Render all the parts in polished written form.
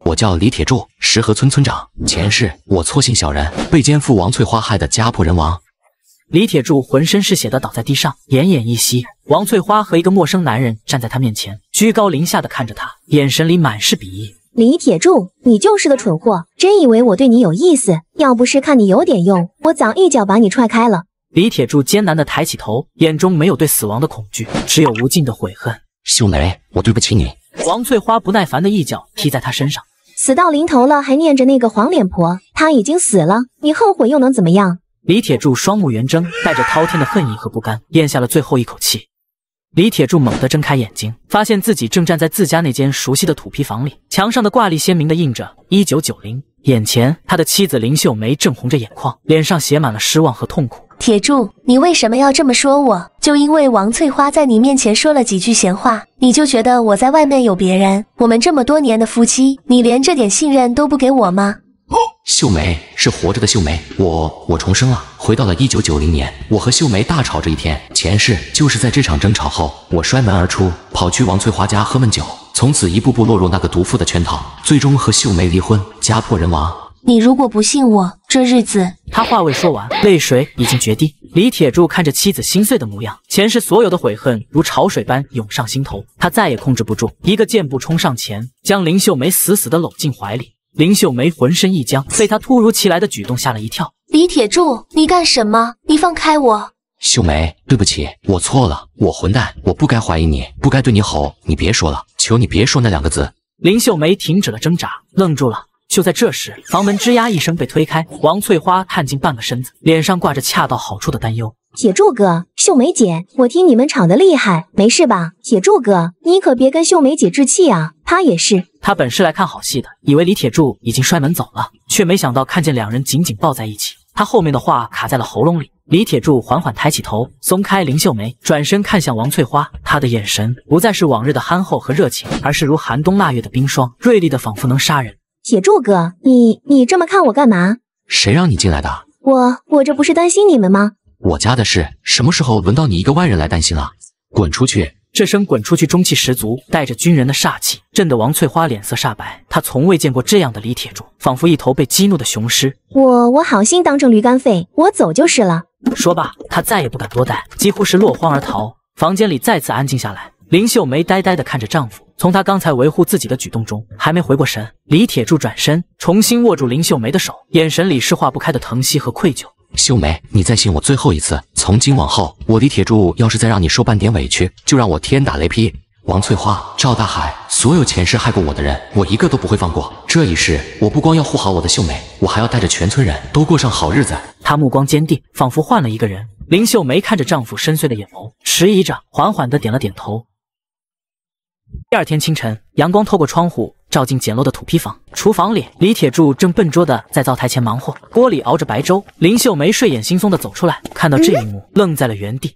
我叫李铁柱，石河村村长。前世我错信小人，被奸妇王翠花害得家破人亡。李铁柱浑身是血的倒在地上，奄奄一息。王翠花和一个陌生男人站在他面前，居高临下的看着他，眼神里满是鄙夷。李铁柱，你就是个蠢货，真以为我对你有意思？要不是看你有点用，我早一脚把你踹开了。李铁柱艰难地抬起头，眼中没有对死亡的恐惧，只有无尽的悔恨。秀梅，我对不起你。王翠花不耐烦的一脚踢在他身上。死到临头了，还念着那个黄脸婆，她已经死了，你后悔又能怎么样？李铁柱双目圆睁，带着滔天的恨意和不甘，咽下了最后一口气。李铁柱猛地睁开眼睛，发现自己正站在自家那间熟悉的土坯房里，墙上的挂历鲜明地印着1990。眼前，他的妻子林秀梅正红着眼眶，脸上写满了失望和痛苦。铁柱，你为什么要这么说我？就因为王翠花在你面前说了几句闲话，你就觉得我在外面有别人？我们这么多年的夫妻，你连这点信任都不给我吗？秀梅是活着的秀梅，我重生了，回到了1990年。我和秀梅大吵这一天，前世就是在这场争吵后，我摔门而出，跑去王翠花家喝闷酒，从此一步步落入那个毒妇的圈套，最终和秀梅离婚，家破人亡。你如果不信我，这日子……他话未说完，泪水已经决堤。李铁柱看着妻子心碎的模样，前世所有的悔恨如潮水般涌上心头，他再也控制不住，一个箭步冲上前，将林秀梅死死地搂进怀里。林秀梅浑身一僵，被他突如其来的举动吓了一跳。李铁柱，你干什么？你放开我！秀梅，对不起，我错了，我混蛋，我不该怀疑你，不该对你吼，你别说了，求你别说那2个字。林秀梅停止了挣扎，愣住了。就在这时，房门吱呀一声被推开，王翠花探进半个身子，脸上挂着恰到好处的担忧。铁柱哥，秀梅姐，我听你们吵得厉害，没事吧？铁柱哥，你可别跟秀梅姐置气啊，她也是。他本是来看好戏的，以为李铁柱已经摔门走了，却没想到看见2人紧紧抱在一起。他后面的话卡在了喉咙里。李铁柱缓缓抬起头，松开林秀梅，转身看向王翠花，他的眼神不再是往日的憨厚和热情，而是如寒冬腊月的冰霜，锐利的仿佛能杀人。铁柱哥，你这么看我干嘛？谁让你进来的？我这不是担心你们吗？我家的事什么时候轮到你一个外人来担心了？滚出去！这声滚出去中气十足，带着军人的煞气，震得王翠花脸色煞白。她从未见过这样的李铁柱，仿佛一头被激怒的雄狮。我好心当成驴肝肺，我走就是了。说罢，她再也不敢多待，几乎是落荒而逃。房间里再次安静下来，林秀梅呆呆地看着丈夫，从她刚才维护自己的举动中还没回过神。李铁柱转身，重新握住林秀梅的手，眼神里是化不开的疼惜和愧疚。秀梅，你再信我最后一次，从今往后，我李铁柱要是再让你受半点委屈，就让我天打雷劈！王翠花、赵大海，所有前世害过我的人，我一个都不会放过。这一世，我不光要护好我的秀梅，我还要带着全村人都过上好日子。她目光坚定，仿佛换了一个人。林秀梅看着丈夫深邃的眼眸，迟疑着，缓缓地点了点头。第2天清晨，阳光透过窗户照进简陋的土坯房。厨房里，李铁柱正笨拙地在灶台前忙活，锅里熬着白粥。林秀梅睡眼惺忪地走出来，看到这一幕，愣在了原地。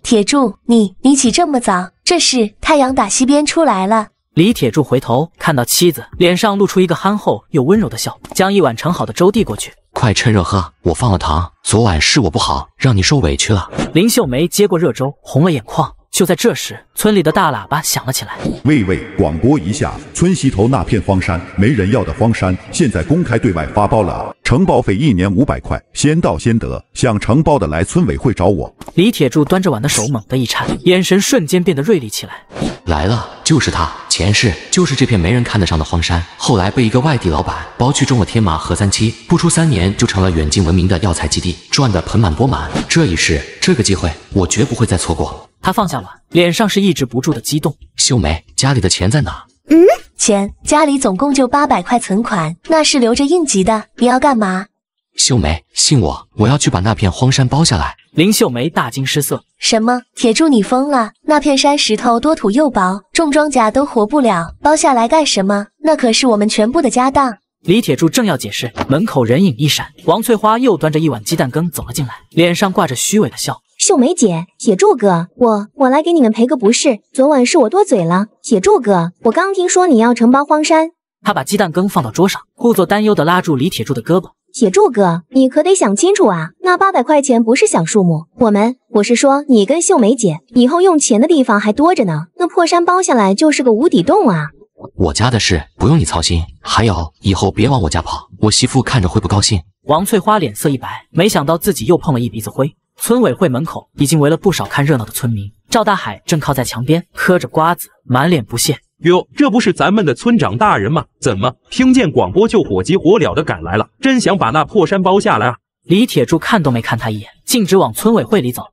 铁柱，你起这么早？这是太阳打西边出来了。李铁柱回头看到妻子，脸上露出一个憨厚又温柔的笑，将一碗盛好的粥递过去。快趁热喝，我放了糖，昨晚是我不好，让你受委屈了。林秀梅接过热粥，红了眼眶。就在这时，村里的大喇叭响了起来。喂，广播一下，村西头那片荒山，没人要的荒山，现在公开对外发包了，承包费1年500块，先到先得，想承包的来村委会找我。李铁柱端着碗的手猛地一颤，眼神瞬间变得锐利起来。来了，就是他，前世就是这片没人看得上的荒山，后来被一个外地老板包去种了天麻和3七，不出3年就成了远近闻名的药材基地，赚得盆满钵满。这一世，这个机会，我绝不会再错过。他放下碗，脸上是抑制不住的激动。秀梅，家里的钱在哪？钱，家里总共就800块存款，那是留着应急的。你要干嘛？秀梅，信我，我要去把那片荒山包下来。林秀梅大惊失色。什么？铁柱你疯了？那片山石头多土又薄，种庄稼都活不了，包下来干什么？那可是我们全部的家当。李铁柱正要解释，门口人影一闪，王翠花又端着一碗鸡蛋羹走了进来，脸上挂着虚伪的笑。秀梅姐，铁柱哥，我来给你们赔个不是，昨晚是我多嘴了。铁柱哥，我刚听说你要承包荒山。他把鸡蛋羹放到桌上，故作担忧地拉住李铁柱的胳膊。铁柱哥，你可得想清楚啊，那800块钱不是小数目。我是说你跟秀梅姐以后用钱的地方还多着呢，那破山包下来就是个无底洞啊。我家的事不用你操心，还有以后别往我家跑，我媳妇看着会不高兴。王翠花脸色一白，没想到自己又碰了一鼻子灰。村委会门口已经围了不少看热闹的村民，赵大海正靠在墙边嗑着瓜子，满脸不屑。哟，这不是咱们的村长大人吗？怎么听见广播就火急火燎的赶来了？真想把那破山包下来啊！李铁柱看都没看他一眼，径直往村委会里走。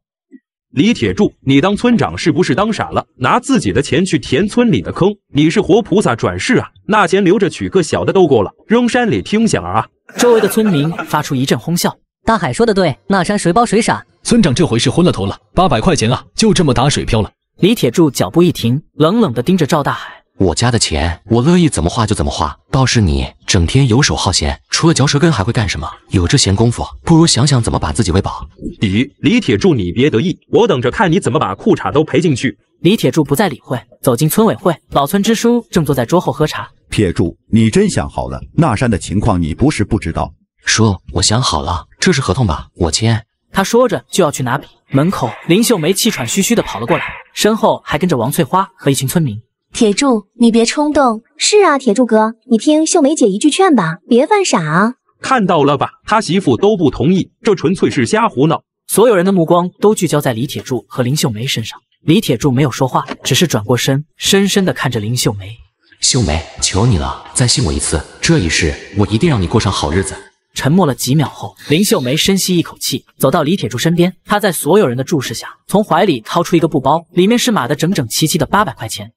李铁柱，你当村长是不是当傻了？拿自己的钱去填村里的坑，你是活菩萨转世啊！那钱留着娶个小的都够了，扔山里听响啊！周围的村民发出一阵哄笑。大海说的对，那山谁包谁傻。村长这回是昏了头了，800块钱啊，就这么打水漂了。李铁柱脚步一停，冷冷地盯着赵大海。我家的钱，我乐意怎么花就怎么花。倒是你整天游手好闲，除了嚼舌根还会干什么？有这闲工夫，不如想想怎么把自己喂饱。李铁柱，你别得意，我等着看你怎么把裤衩都赔进去。李铁柱不再理会，走进村委会。老村支书正坐在桌后喝茶。铁柱，你真想好了，那山的情况你不是不知道。叔，我想好了，这是合同吧？我签。他说着就要去拿笔，门口林秀梅气喘吁吁地跑了过来，身后还跟着王翠花和一群村民。铁柱，你别冲动。是啊，铁柱哥，你听秀梅姐一句劝吧，别犯傻啊。看到了吧，他媳妇都不同意，这纯粹是瞎胡闹。所有人的目光都聚焦在李铁柱和林秀梅身上。李铁柱没有说话，只是转过身，深深地看着林秀梅。秀梅，求你了，再信我一次，这一世我一定让你过上好日子。沉默了几秒后，林秀梅深吸一口气，走到李铁柱身边。她在所有人的注视下，从怀里掏出一个布包，里面是码得整整齐齐的800块钱。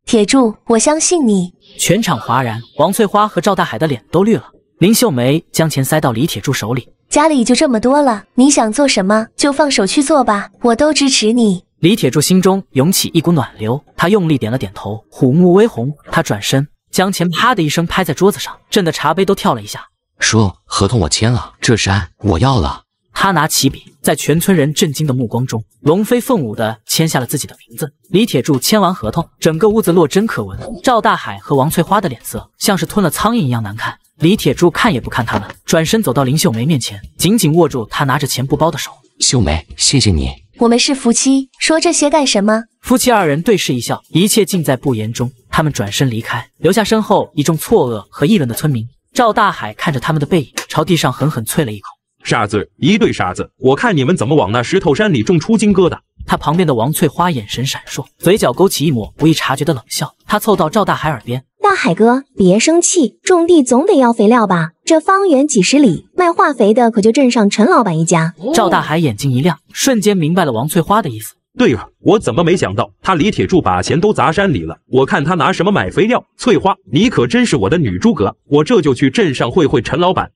铁柱，我相信你。全场哗然，王翠花和赵大海的脸都绿了。林秀梅将钱塞到李铁柱手里，家里就这么多了，你想做什么就放手去做吧，我都支持你。李铁柱心中涌起一股暖流，他用力点了点头，虎目微红。他转身将钱啪的一声拍在桌子上，震得茶杯都跳了一下。叔，合同我签了，这山我要了。他拿起笔，在全村人震惊的目光中，龙飞凤舞地签下了自己的名字。李铁柱签完合同，整个屋子落针可闻。赵大海和王翠花的脸色像是吞了苍蝇一样难看。李铁柱看也不看他们，转身走到林秀梅面前，紧紧握住她拿着钱布包的手。秀梅，谢谢你。我们是夫妻，说这些干什么？夫妻二人对视一笑，一切尽在不言中。他们转身离开，留下身后一众错愕和议论的村民。赵大海看着他们的背影，朝地上狠狠啐了一口。傻子，一对傻子！我看你们怎么往那石头山里种出金疙瘩！他旁边的王翠花眼神闪烁，嘴角勾起一抹不易察觉的冷笑。他凑到赵大海耳边：“大海哥，别生气，种地总得要肥料吧？这方圆几十里，卖化肥的可就镇上陈老板一家。”赵大海眼睛一亮，瞬间明白了王翠花的意思。对啊，我怎么没想到他李铁柱把钱都砸山里了？我看他拿什么买肥料？翠花，你可真是我的女诸葛，我这就去镇上会会陈老板。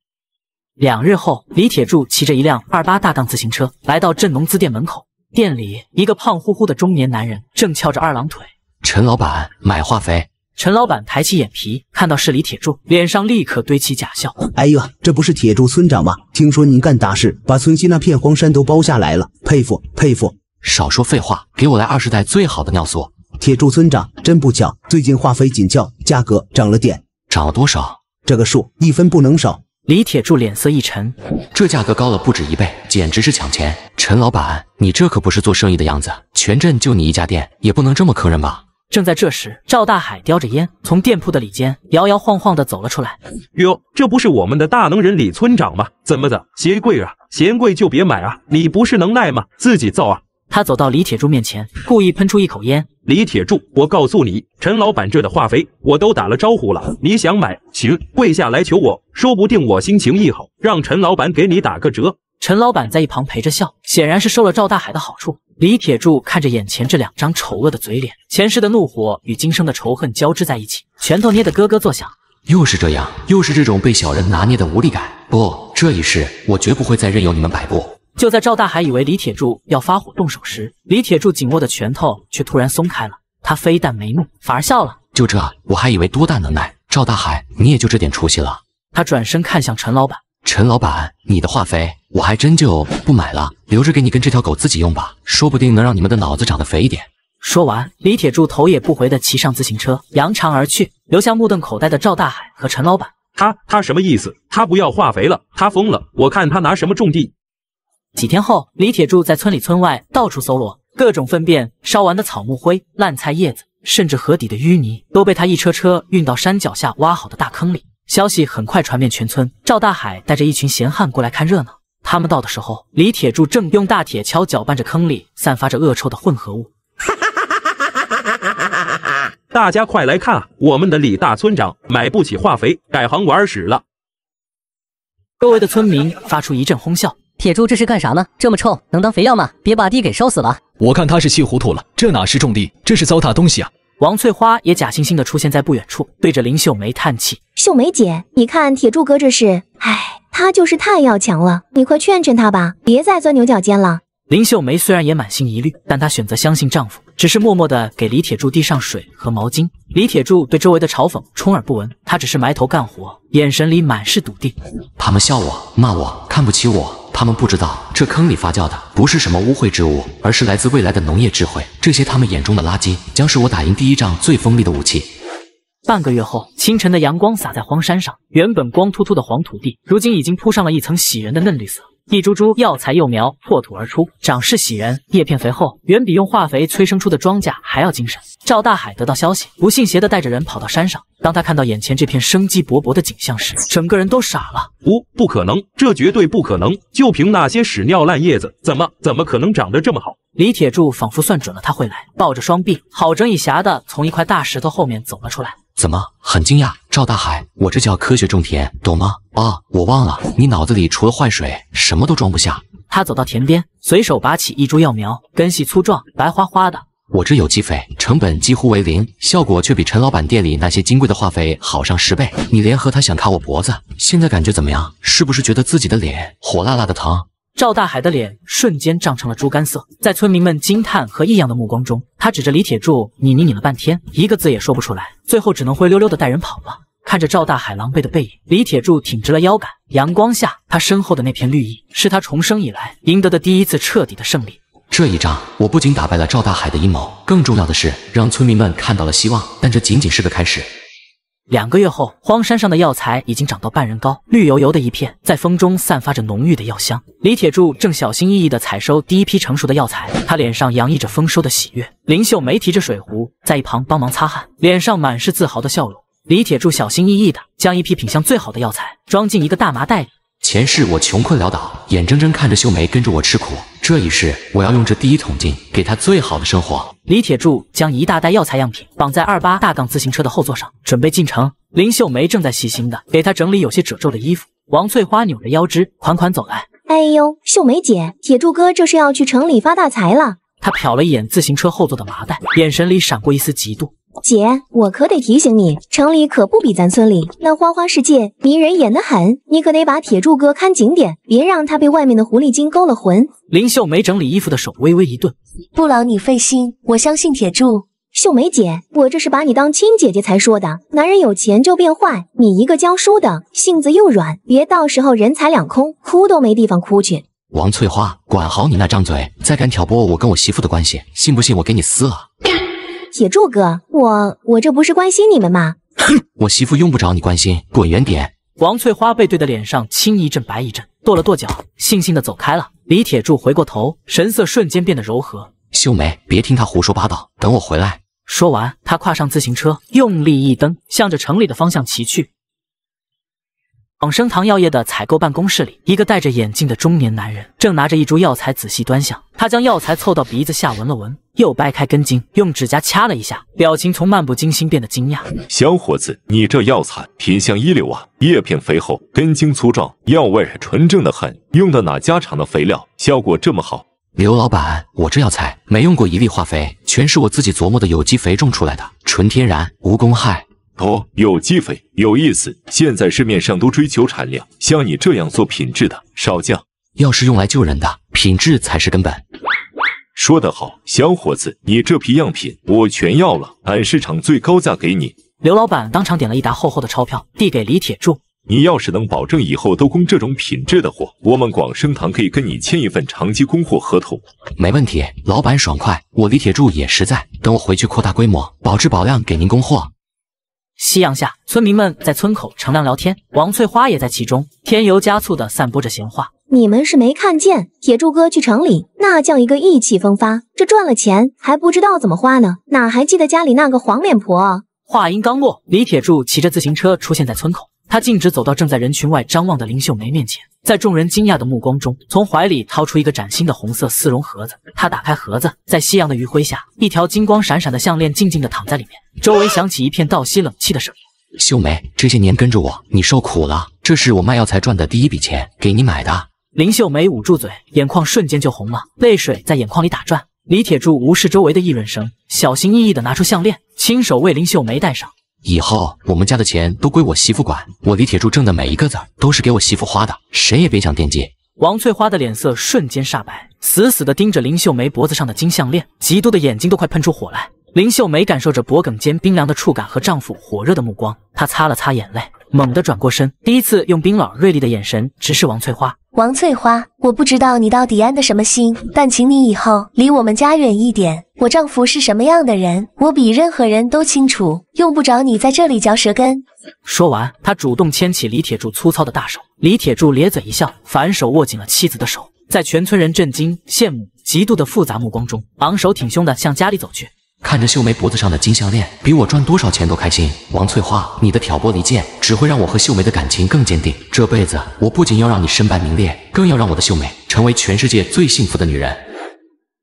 2日后，李铁柱骑着一辆28大档自行车来到镇农资店门口。店里，一个胖乎乎的中年男人正翘着2郎腿。陈老板，买化肥。陈老板抬起眼皮，看到是李铁柱，脸上立刻堆起假笑。哎呀，这不是铁柱村长吗？听说您干大事，把村西那片荒山都包下来了，佩服佩服。少说废话，给我来20袋最好的尿素。铁柱村长，真不巧，最近化肥紧俏，价格涨了点。涨了多少？这个数1分不能少。李铁柱脸色一沉，这价格高了不止1倍，简直是抢钱！陈老板，你这可不是做生意的样子，全镇就你一家店，也不能这么坑人吧？正在这时，赵大海叼着烟从店铺的里间摇摇晃晃地走了出来。哟，这不是我们的大能人李村长吗？怎么的，嫌贵啊？嫌贵就别买啊！你不是能耐吗？自己造啊！他走到李铁柱面前，故意喷出一口烟。李铁柱，我告诉你，陈老板这的化肥我都打了招呼了，你想买，行，跪下来求我，说不定我心情一好，让陈老板给你打个折。陈老板在一旁陪着笑，显然是收了赵大海的好处。李铁柱看着眼前这2张丑恶的嘴脸，前世的怒火与今生的仇恨交织在一起，拳头捏得咯咯作响。又是这样，又是这种被小人拿捏的无力感。不，这一世我绝不会再任由你们摆布。就在赵大海以为李铁柱要发火动手时，李铁柱紧握的拳头却突然松开了。他非但没怒，反而笑了。就这，我还以为多大能耐，赵大海，你也就这点出息了。他转身看向陈老板：“陈老板，你的化肥我还真就不买了，留着给你跟这条狗自己用吧，说不定能让你们的脑子长得肥一点。”说完，李铁柱头也不回地骑上自行车，扬长而去，留下目瞪口呆的赵大海和陈老板。他什么意思？他不要化肥了？他疯了？我看他拿什么种地？几天后，李铁柱在村里村外到处搜罗各种粪便、烧完的草木灰、烂菜叶子，甚至河底的淤泥都被他一车车运到山脚下挖好的大坑里。消息很快传遍全村，赵大海带着一群闲汉过来看热闹。他们到的时候，李铁柱正用大铁锹搅拌着坑里散发着恶臭的混合物。大家快来看啊！我们的李大村长买不起化肥，改行玩屎了。周围的村民发出一阵哄笑。铁柱这是干啥呢？这么臭，能当肥料吗？别把地给烧死了！我看他是气糊涂了，这哪是种地，这是糟蹋东西啊！王翠花也假惺惺地出现在不远处，对着林秀梅叹气：“秀梅姐，你看铁柱哥这是，唉，他就是太要强了，你快劝劝他吧，别再钻牛角尖了。”林秀梅虽然也满心疑虑，但她选择相信丈夫，只是默默地给李铁柱递上水和毛巾。李铁柱对周围的嘲讽充耳不闻，他只是埋头干活，眼神里满是笃定。他们笑我、骂我、看不起我，他们不知道这坑里发酵的不是什么污秽之物，而是来自未来的农业智慧。这些他们眼中的垃圾，将是我打赢第一仗最锋利的武器。半个月后，清晨的阳光洒在荒山上，原本光秃秃的黄土地，如今已经铺上了一层喜人的嫩绿色。一株株药材幼苗破土而出，长势喜人，叶片肥厚，远比用化肥催生出的庄稼还要精神。赵大海得到消息，不信邪地带着人跑到山上。当他看到眼前这片生机勃勃的景象时，整个人都傻了。不可能，这绝对不可能！就凭那些屎尿烂叶子，怎么可能长得这么好？李铁柱仿佛算准了他会来，抱着双臂，好整以暇地从一块大石头后面走了出来。怎么很惊讶？赵大海，我这叫科学种田，懂吗？啊，我忘了，你脑子里除了坏水，什么都装不下。他走到田边，随手拔起一株药苗，根系粗壮，白花花的。我这有机肥，成本几乎为零，效果却比陈老板店里那些金贵的化肥好上10倍。你联合他想卡我脖子，现在感觉怎么样？是不是觉得自己的脸火辣辣的疼？赵大海的脸瞬间涨成了猪肝色，在村民们惊叹和异样的目光中，他指着李铁柱你了半天，一个字也说不出来，最后只能灰溜溜地带人跑了。看着赵大海狼狈的背影，李铁柱挺直了腰杆，阳光下，他身后的那片绿意，是他重生以来赢得的第一次彻底的胜利。这一仗，我不仅打败了赵大海的阴谋，更重要的是让村民们看到了希望，但这仅仅是个开始。2个月后，荒山上的药材已经长到半人高，绿油油的一片，在风中散发着浓郁的药香。李铁柱正小心翼翼地采收第一批成熟的药材，他脸上洋溢着丰收的喜悦。林秀梅提着水壶在一旁帮忙擦汗，脸上满是自豪的笑容。李铁柱小心翼翼地将一批品相最好的药材装进一个大麻袋里。前世我穷困潦倒，眼睁睁看着秀梅跟着我吃苦，这一世我要用这第一桶金给她最好的生活。李铁柱将一大袋药材样品绑在28大杠自行车的后座上，准备进城。林秀梅正在细心地给他整理有些褶皱的衣服，王翠花扭着腰肢款款走来。哎呦，秀梅姐，铁柱哥这是要去城里发大财了。他瞟了一眼自行车后座的麻袋，眼神里闪过一丝嫉妒。姐，我可得提醒你，城里可不比咱村里，那花花世界迷人眼得很，你可得把铁柱哥看紧点，别让他被外面的狐狸精勾了魂。林秀梅整理衣服的手微微一顿，不劳你费心，我相信铁柱。秀梅姐，我这是把你当亲姐姐才说的，男人有钱就变坏，你一个教书的，性子又软，别到时候人财两空，哭都没地方哭去。王翠花，管好你那张嘴，再敢挑拨我跟我媳妇的关系，信不信我给你撕了？铁柱哥，我这不是关心你们吗？哼，我媳妇用不着你关心，滚远点！王翠花背对的脸上青一阵白一阵，跺了跺脚，悻悻地走开了。李铁柱回过头，神色瞬间变得柔和。秀梅，别听他胡说八道，等我回来。说完，他跨上自行车，用力一蹬，向着城里的方向骑去。广生堂药业的采购办公室里，一个戴着眼镜的中年男人正拿着一株药材仔细端详。他将药材凑到鼻子下闻了闻，又掰开根茎，用指甲掐了一下，表情从漫不经心变得惊讶。小伙子，你这药材品相一流啊，叶片肥厚，根茎粗壮，药味纯正的很，用的哪家厂的肥料，效果这么好？刘老板，我这药材没用过一粒化肥，全是我自己琢磨的有机肥种出来的，纯天然，无公害。哦，有机肥有意思。现在市面上都追求产量，像你这样做品质的少降。药是用来救人的，品质才是根本。说得好，小伙子，你这批样品我全要了，按市场最高价给你。刘老板当场点了一沓厚厚的钞票，递给李铁柱。你要是能保证以后都供这种品质的货，我们广生堂可以跟你签一份长期供货合同。没问题，老板爽快，我李铁柱也实在。等我回去扩大规模，保质保量给您供货。夕阳下，村民们在村口乘凉聊天，王翠花也在其中，添油加醋地散播着闲话。你们是没看见，铁柱哥去城里那叫一个意气风发，这赚了钱还不知道怎么花呢，哪还记得家里那个黄脸婆啊？话音刚落，李铁柱骑着自行车出现在村口，他径直走到正在人群外张望的林秀梅面前，在众人惊讶的目光中，从怀里掏出一个崭新的红色丝绒盒子。他打开盒子，在夕阳的余晖下，一条金光闪闪的项链静静地躺在里面，周围响起一片倒吸冷气的声音。秀梅，这些年跟着我，你受苦了，这是我卖药材赚的第一笔钱，给你买的。林秀梅捂住嘴，眼眶瞬间就红了，泪水在眼眶里打转。李铁柱无视周围的议论声，小心翼翼地拿出项链，亲手为林秀梅戴上。以后我们家的钱都归我媳妇管，我李铁柱挣的每一个子儿都是给我媳妇花的，谁也别想惦记。王翠花的脸色瞬间煞白，死死地盯着林秀梅脖子上的金项链，嫉妒的眼睛都快喷出火来。林秀梅感受着脖颈间冰凉的触感和丈夫火热的目光，她擦了擦眼泪，猛地转过身，第一次用冰冷锐利的眼神直视王翠花。王翠花，我不知道你到底安的什么心，但请你以后离我们家远一点。我丈夫是什么样的人，我比任何人都清楚，用不着你在这里嚼舌根。说完，他主动牵起李铁柱粗糙的大手。李铁柱咧嘴一笑，反手握紧了妻子的手，在全村人震惊、羡慕、嫉妒的复杂目光中，昂首挺胸地向家里走去。看着秀梅脖子上的金项链，比我赚多少钱都开心。王翠花，你的挑拨离间只会让我和秀梅的感情更坚定。这辈子我不仅要让你身败名裂，更要让我的秀梅成为全世界最幸福的女人。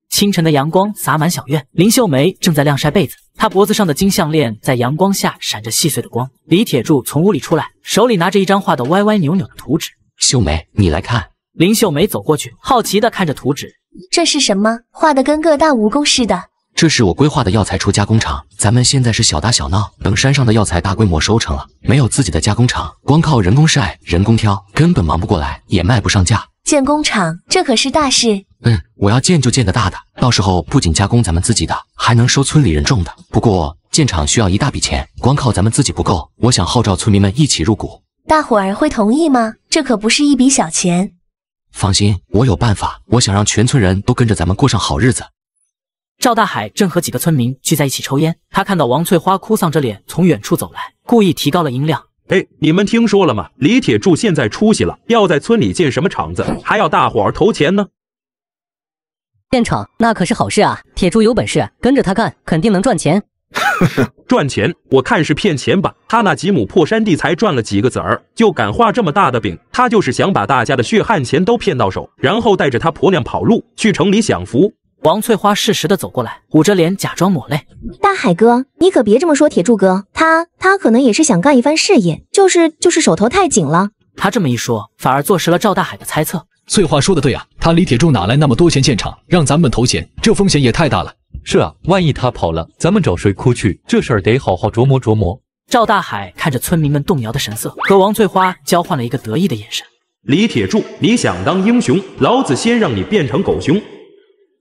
清晨的阳光洒满小院，林秀梅正在晾晒被子，她脖子上的金项链在阳光下闪着细碎的光。李铁柱从屋里出来，手里拿着一张画得歪歪扭扭的图纸。秀梅，你来看。林秀梅走过去，好奇地看着图纸。这是什么？画得跟个大蜈蚣似的。这是我规划的药材出加工厂，咱们现在是小打小闹，等山上的药材大规模收成了，没有自己的加工厂，光靠人工晒、人工挑，根本忙不过来，也卖不上价。建工厂，这可是大事。我要建就建个大的，到时候不仅加工咱们自己的，还能收村里人种的。不过建厂需要一大笔钱，光靠咱们自己不够，我想号召村民们一起入股。大伙儿会同意吗？这可不是一笔小钱。放心，我有办法，我想让全村人都跟着咱们过上好日子。赵大海正和几个村民聚在一起抽烟，他看到王翠花哭丧着脸从远处走来，故意提高了音量。你们听说了吗？李铁柱现在出息了，要在村里建什么厂子，还要大伙儿投钱呢。建厂那可是好事啊，铁柱有本事，跟着他干，肯定能赚钱。赚钱？我看是骗钱吧。他那几亩破山地才赚了几个子儿，就敢画这么大的饼，他就是想把大家的血汗钱都骗到手，然后带着他婆娘跑路去城里享福。王翠花适时地走过来，捂着脸假装抹泪。大海哥，你可别这么说铁柱哥，他可能也是想干一番事业，就是手头太紧了。他这么一说，反而坐实了赵大海的猜测。翠花说的对啊，他李铁柱哪来那么多钱建厂，让咱们投钱，这风险也太大了。是啊，万一他跑了，咱们找谁哭去？这事儿得好好琢磨琢磨。赵大海看着村民们动摇的神色，和王翠花交换了一个得意的眼神。李铁柱，你想当英雄，老子先让你变成狗熊。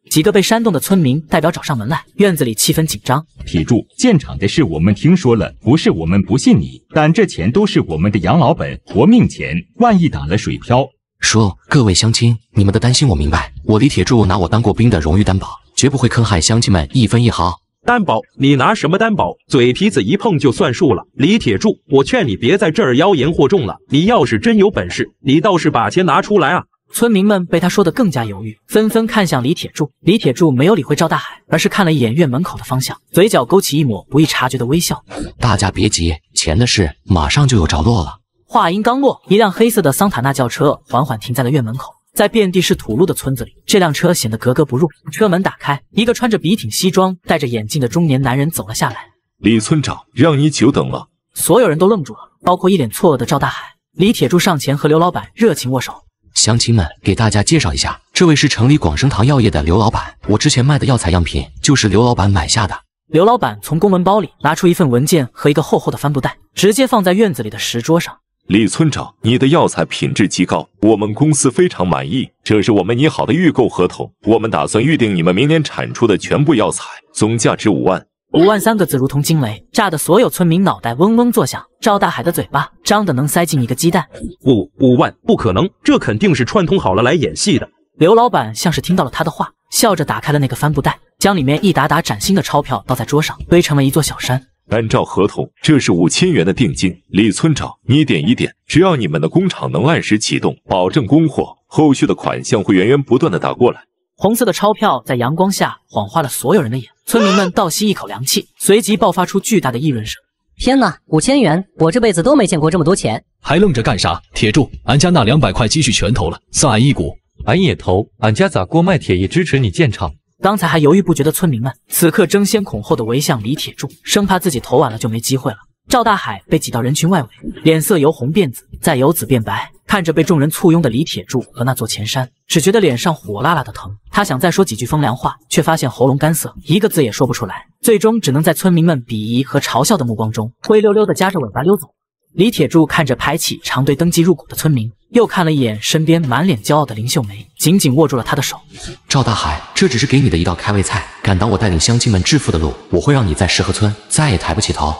几个被煽动的村民代表找上门来，院子里气氛紧张。铁柱，建厂的事我们听说了，不是我们不信你，但这钱都是我们的养老本、活命钱，万一打了水漂。说，各位乡亲，你们的担心我明白，我李铁柱拿我当过兵的荣誉担保，绝不会坑害乡亲们一分一毫。担保？你拿什么担保？嘴皮子一碰就算数了。李铁柱，我劝你别在这儿妖言惑众了，你要是真有本事，你倒是把钱拿出来啊！村民们被他说得更加犹豫，纷纷看向李铁柱。李铁柱没有理会赵大海，而是看了一眼院门口的方向，嘴角勾起一抹不易察觉的微笑。大家别急，钱的事马上就有着落了。话音刚落，一辆黑色的桑塔纳轿车缓缓停在了院门口。在遍地是土路的村子里，这辆车显得格格不入。车门打开，一个穿着笔挺西装、戴着眼镜的中年男人走了下来。李村长，让你久等了。所有人都愣住了，包括一脸错愕的赵大海。李铁柱上前和刘老板热情握手。乡亲们，给大家介绍一下，这位是城里广生堂药业的刘老板，我之前卖的药材样品就是刘老板买下的。刘老板从公文包里拿出一份文件和一个厚厚的帆布袋，直接放在院子里的石桌上。李村长，你的药材品质极高，我们公司非常满意。这是我们拟好的预购合同，我们打算预定你们明年产出的全部药材，总价值5万。5万3个字如同惊雷，炸得所有村民脑袋嗡嗡作响。赵大海的嘴巴张得能塞进一个鸡蛋。5万？不可能，这肯定是串通好了来演戏的。刘老板像是听到了他的话，笑着打开了那个帆布袋，将里面一沓沓崭新的钞票倒在桌上，堆成了一座小山。按照合同，这是5000元的定金。李村长，你点一点，只要你们的工厂能按时启动，保证供货，后续的款项会源源不断的打过来。红色的钞票在阳光下晃花了所有人的眼，村民们倒吸一口凉气，随即爆发出巨大的议论声。天哪，5000元，我这辈子都没见过这么多钱，还愣着干啥？铁柱，俺家那200块积蓄全投了，算俺一股。俺也投，俺家砸锅卖铁也支持你建厂。刚才还犹豫不决的村民们，此刻争先恐后的围向李铁柱，生怕自己投晚了就没机会了。赵大海被挤到人群外围，脸色由红变紫，再由紫变白，看着被众人簇拥的李铁柱和那座前山，只觉得脸上火辣辣的疼。他想再说几句风凉话，却发现喉咙干涩，一个字也说不出来，最终只能在村民们鄙夷和嘲笑的目光中，灰溜溜的夹着尾巴溜走。李铁柱看着排起长队登记入股的村民，又看了一眼身边满脸骄傲的林秀梅，紧紧握住了他的手。赵大海，这只是给你的一道开胃菜，敢挡我带领乡亲们致富的路，我会让你在石河村再也抬不起头。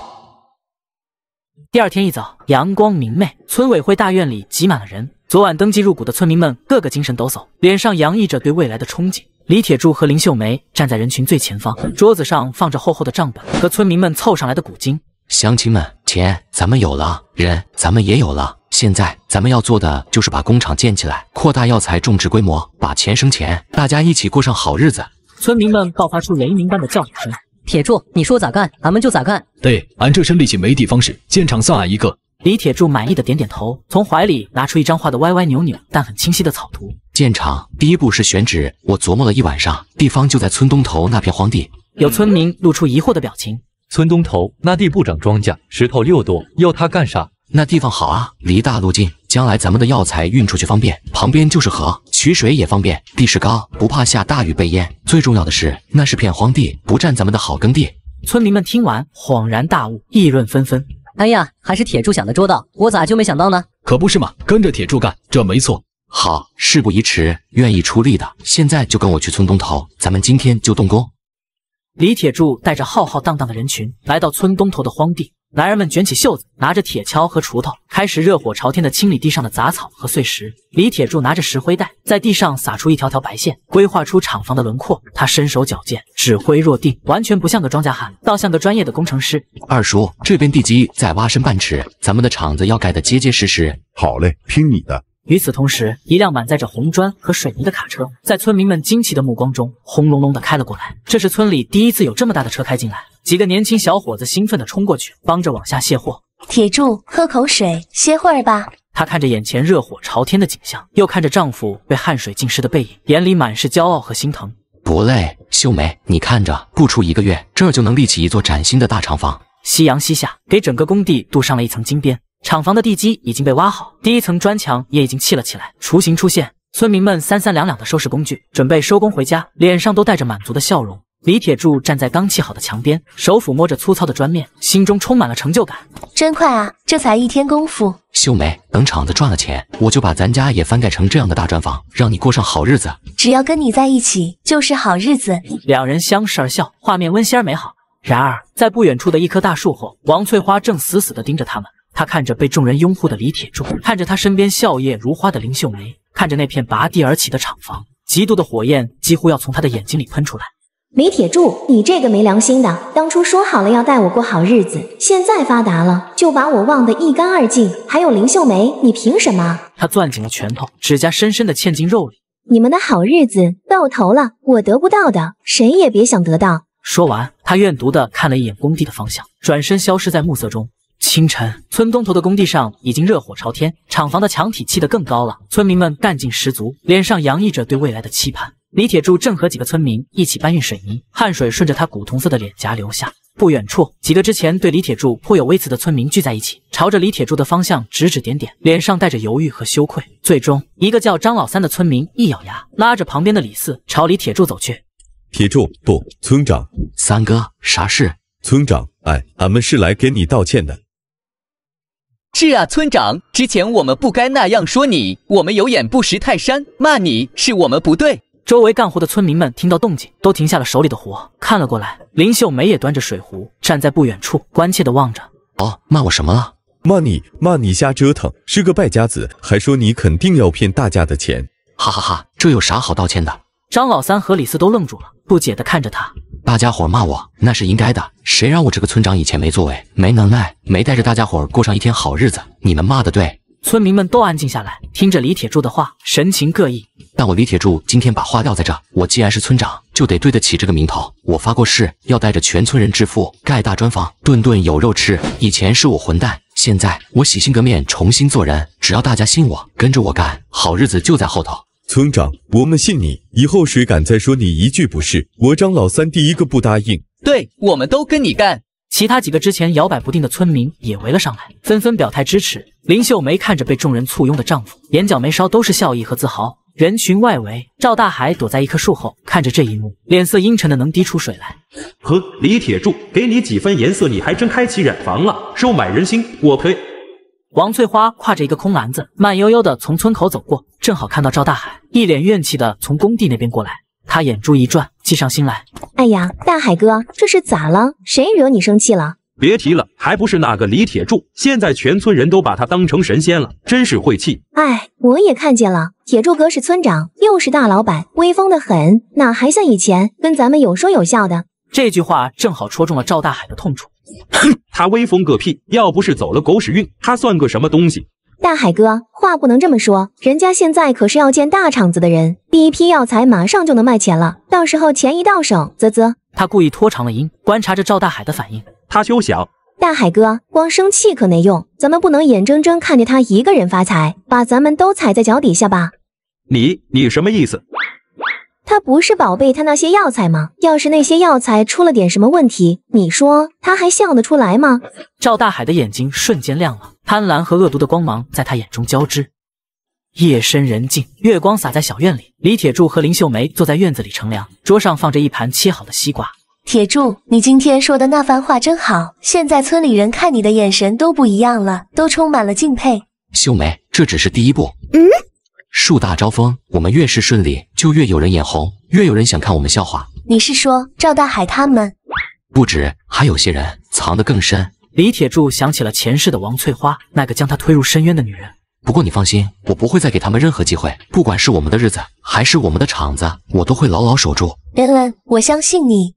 第二天一早，阳光明媚，村委会大院里挤满了人。昨晚登记入股的村民们个个精神抖擞，脸上洋溢着对未来的憧憬。李铁柱和林秀梅站在人群最前方，桌子上放着厚厚的账本和村民们凑上来的股金。乡亲们，钱咱们有了，人咱们也有了，现在咱们要做的就是把工厂建起来，扩大药材种植规模，把钱生钱，大家一起过上好日子。村民们爆发出雷鸣般的叫喊声。铁柱，你说咋干，俺们就咋干。对，俺这身力气没地方使，建厂算俺一个。李铁柱满意的点点头，从怀里拿出一张画的歪歪扭扭但很清晰的草图。建厂第一步是选址，我琢磨了一晚上，地方就在村东头那片荒地。有村民露出疑惑的表情。村东头那地不长庄稼，石头又多，要它干啥？那地方好啊，离大路近，将来咱们的药材运出去方便，旁边就是河，取水也方便，地势高，不怕下大雨被淹。最重要的是，那是片荒地，不占咱们的好耕地。村民们听完恍然大悟，议论纷纷。哎呀，还是铁柱想得周到，我咋就没想到呢？可不是嘛，跟着铁柱干，这没错。好，事不宜迟，愿意出力的，现在就跟我去村东头，咱们今天就动工。李铁柱带着浩浩荡荡的人群来到村东头的荒地，男人们卷起袖子，拿着铁锹和锄头，开始热火朝天地清理地上的杂草和碎石。李铁柱拿着石灰袋，在地上撒出一条条白线，规划出厂房的轮廓。他身手矫健，指挥若定，完全不像个庄稼汉，倒像个专业的工程师。二叔，这边地基再挖深半尺，咱们的厂子要盖得结结实实。好嘞，听你的。与此同时，一辆满载着红砖和水泥的卡车，在村民们惊奇的目光中，轰隆隆地开了过来。这是村里第一次有这么大的车开进来，几个年轻小伙子兴奋地冲过去，帮着往下卸货。铁柱，喝口水，歇会儿吧。她看着眼前热火朝天的景象，又看着丈夫被汗水浸湿的背影，眼里满是骄傲和心疼。不累，秀梅，你看着，不出1个月，这儿就能立起一座崭新的大厂房。夕阳西下，给整个工地镀上了一层金边。厂房的地基已经被挖好，第一层砖墙也已经砌了起来，雏形出现。村民们三三两两地收拾工具，准备收工回家，脸上都带着满足的笑容。李铁柱站在刚砌好的墙边，手抚摸着粗糙的砖面，心中充满了成就感。真快啊，这才1天功夫。秀梅，等厂子赚了钱，我就把咱家也翻盖成这样的大砖房，让你过上好日子。只要跟你在一起，就是好日子。两人相视而笑，画面温馨而美好。然而，在不远处的一棵大树后，王翠花正死死地盯着他们。他看着被众人拥护的李铁柱，看着他身边笑靥如花的林秀梅，看着那片拔地而起的厂房，嫉妒的火焰几乎要从他的眼睛里喷出来。李铁柱，你这个没良心的，当初说好了要带我过好日子，现在发达了就把我忘得一干二净。还有林秀梅，你凭什么？他攥紧了拳头，指甲深深地嵌进肉里。你们的好日子到头了，我得不到的，谁也别想得到。说完，他怨毒地看了一眼工地的方向，转身消失在暮色中。清晨，村东头的工地上已经热火朝天，厂房的墙体砌得更高了，村民们干劲十足，脸上洋溢着对未来的期盼。李铁柱正和几个村民一起搬运水泥，汗水顺着他古铜色的脸颊流下。不远处，几个之前对李铁柱颇有微词的村民聚在一起，朝着李铁柱的方向指指点点，脸上带着犹豫和羞愧。最终，一个叫张老三的村民一咬牙，拉着旁边的李四朝李铁柱走去。铁柱，不，村长。三哥，啥事？村长，俺们是来给你道歉的。是啊，村长，之前我们不该那样说你，我们有眼不识泰山，骂你是我们不对。周围干活的村民们听到动静，都停下了手里的活，看了过来。林秀梅也端着水壶，站在不远处，关切地望着。哦，骂我什么了？骂你瞎折腾，是个败家子，还说你肯定要骗大家的钱。哈哈哈，这有啥好道歉的？张老三和李四都愣住了，不解地看着他。大家伙骂我那是应该的，谁让我这个村长以前没作为、没能耐、没带着大家伙过上一天好日子？你们骂的对。村民们都安静下来，听着李铁柱的话，神情各异。但我李铁柱今天把话撂在这，我既然是村长，就得对得起这个名头。我发过誓，要带着全村人致富，盖大砖房，顿顿有肉吃。以前是我混蛋，现在我洗心革面，重新做人。只要大家信我，跟着我干，好日子就在后头。村长，我们信你，以后谁敢再说你一句不是，我张老三第一个不答应。对，我们都跟你干。其他几个之前摇摆不定的村民也围了上来，纷纷表态支持。林秀梅看着被众人簇拥的丈夫，眼角眉梢都是笑意和自豪。人群外围，赵大海躲在一棵树后，看着这一幕，脸色阴沉的能滴出水来。呵，李铁柱，给你几分颜色，你还真开起染房了，收买人心，我呸！王翠花挎着一个空篮子，慢悠悠的从村口走过，正好看到赵大海一脸怨气的从工地那边过来。他眼珠一转，计上心来。哎呀，大海哥，这是咋了？谁惹你生气了？别提了，还不是那个李铁柱，现在全村人都把他当成神仙了，真是晦气。哎，我也看见了，铁柱哥是村长，又是大老板，威风的很，哪还像以前跟咱们有说有笑的？这句话正好戳中了赵大海的痛处。哼，他威风个屁！要不是走了狗屎运，他算个什么东西？大海哥，话不能这么说，人家现在可是要建大厂子的人，第一批药材马上就能卖钱了，到时候钱一到手，啧啧。他故意拖长了音，观察着赵大海的反应。他休想！大海哥，光生气可没用，咱们不能眼睁睁看着他一个人发财，把咱们都踩在脚底下吧？你什么意思？他不是宝贝他那些药材吗？要是那些药材出了点什么问题，你说他还笑得出来吗？赵大海的眼睛瞬间亮了，贪婪和恶毒的光芒在他眼中交织。夜深人静，月光洒在小院里，李铁柱和林秀梅坐在院子里乘凉，桌上放着一盘切好的西瓜。铁柱，你今天说的那番话真好，现在村里人看你的眼神都不一样了，都充满了敬佩。秀梅，这只是第一步。树大招风，我们越是顺利，就越有人眼红，越有人想看我们笑话。你是说赵大海他们？不止，还有些人藏得更深。李铁柱想起了前世的王翠花，那个将他推入深渊的女人。不过你放心，我不会再给他们任何机会，不管是我们的日子，还是我们的厂子，我都会牢牢守住。我相信你。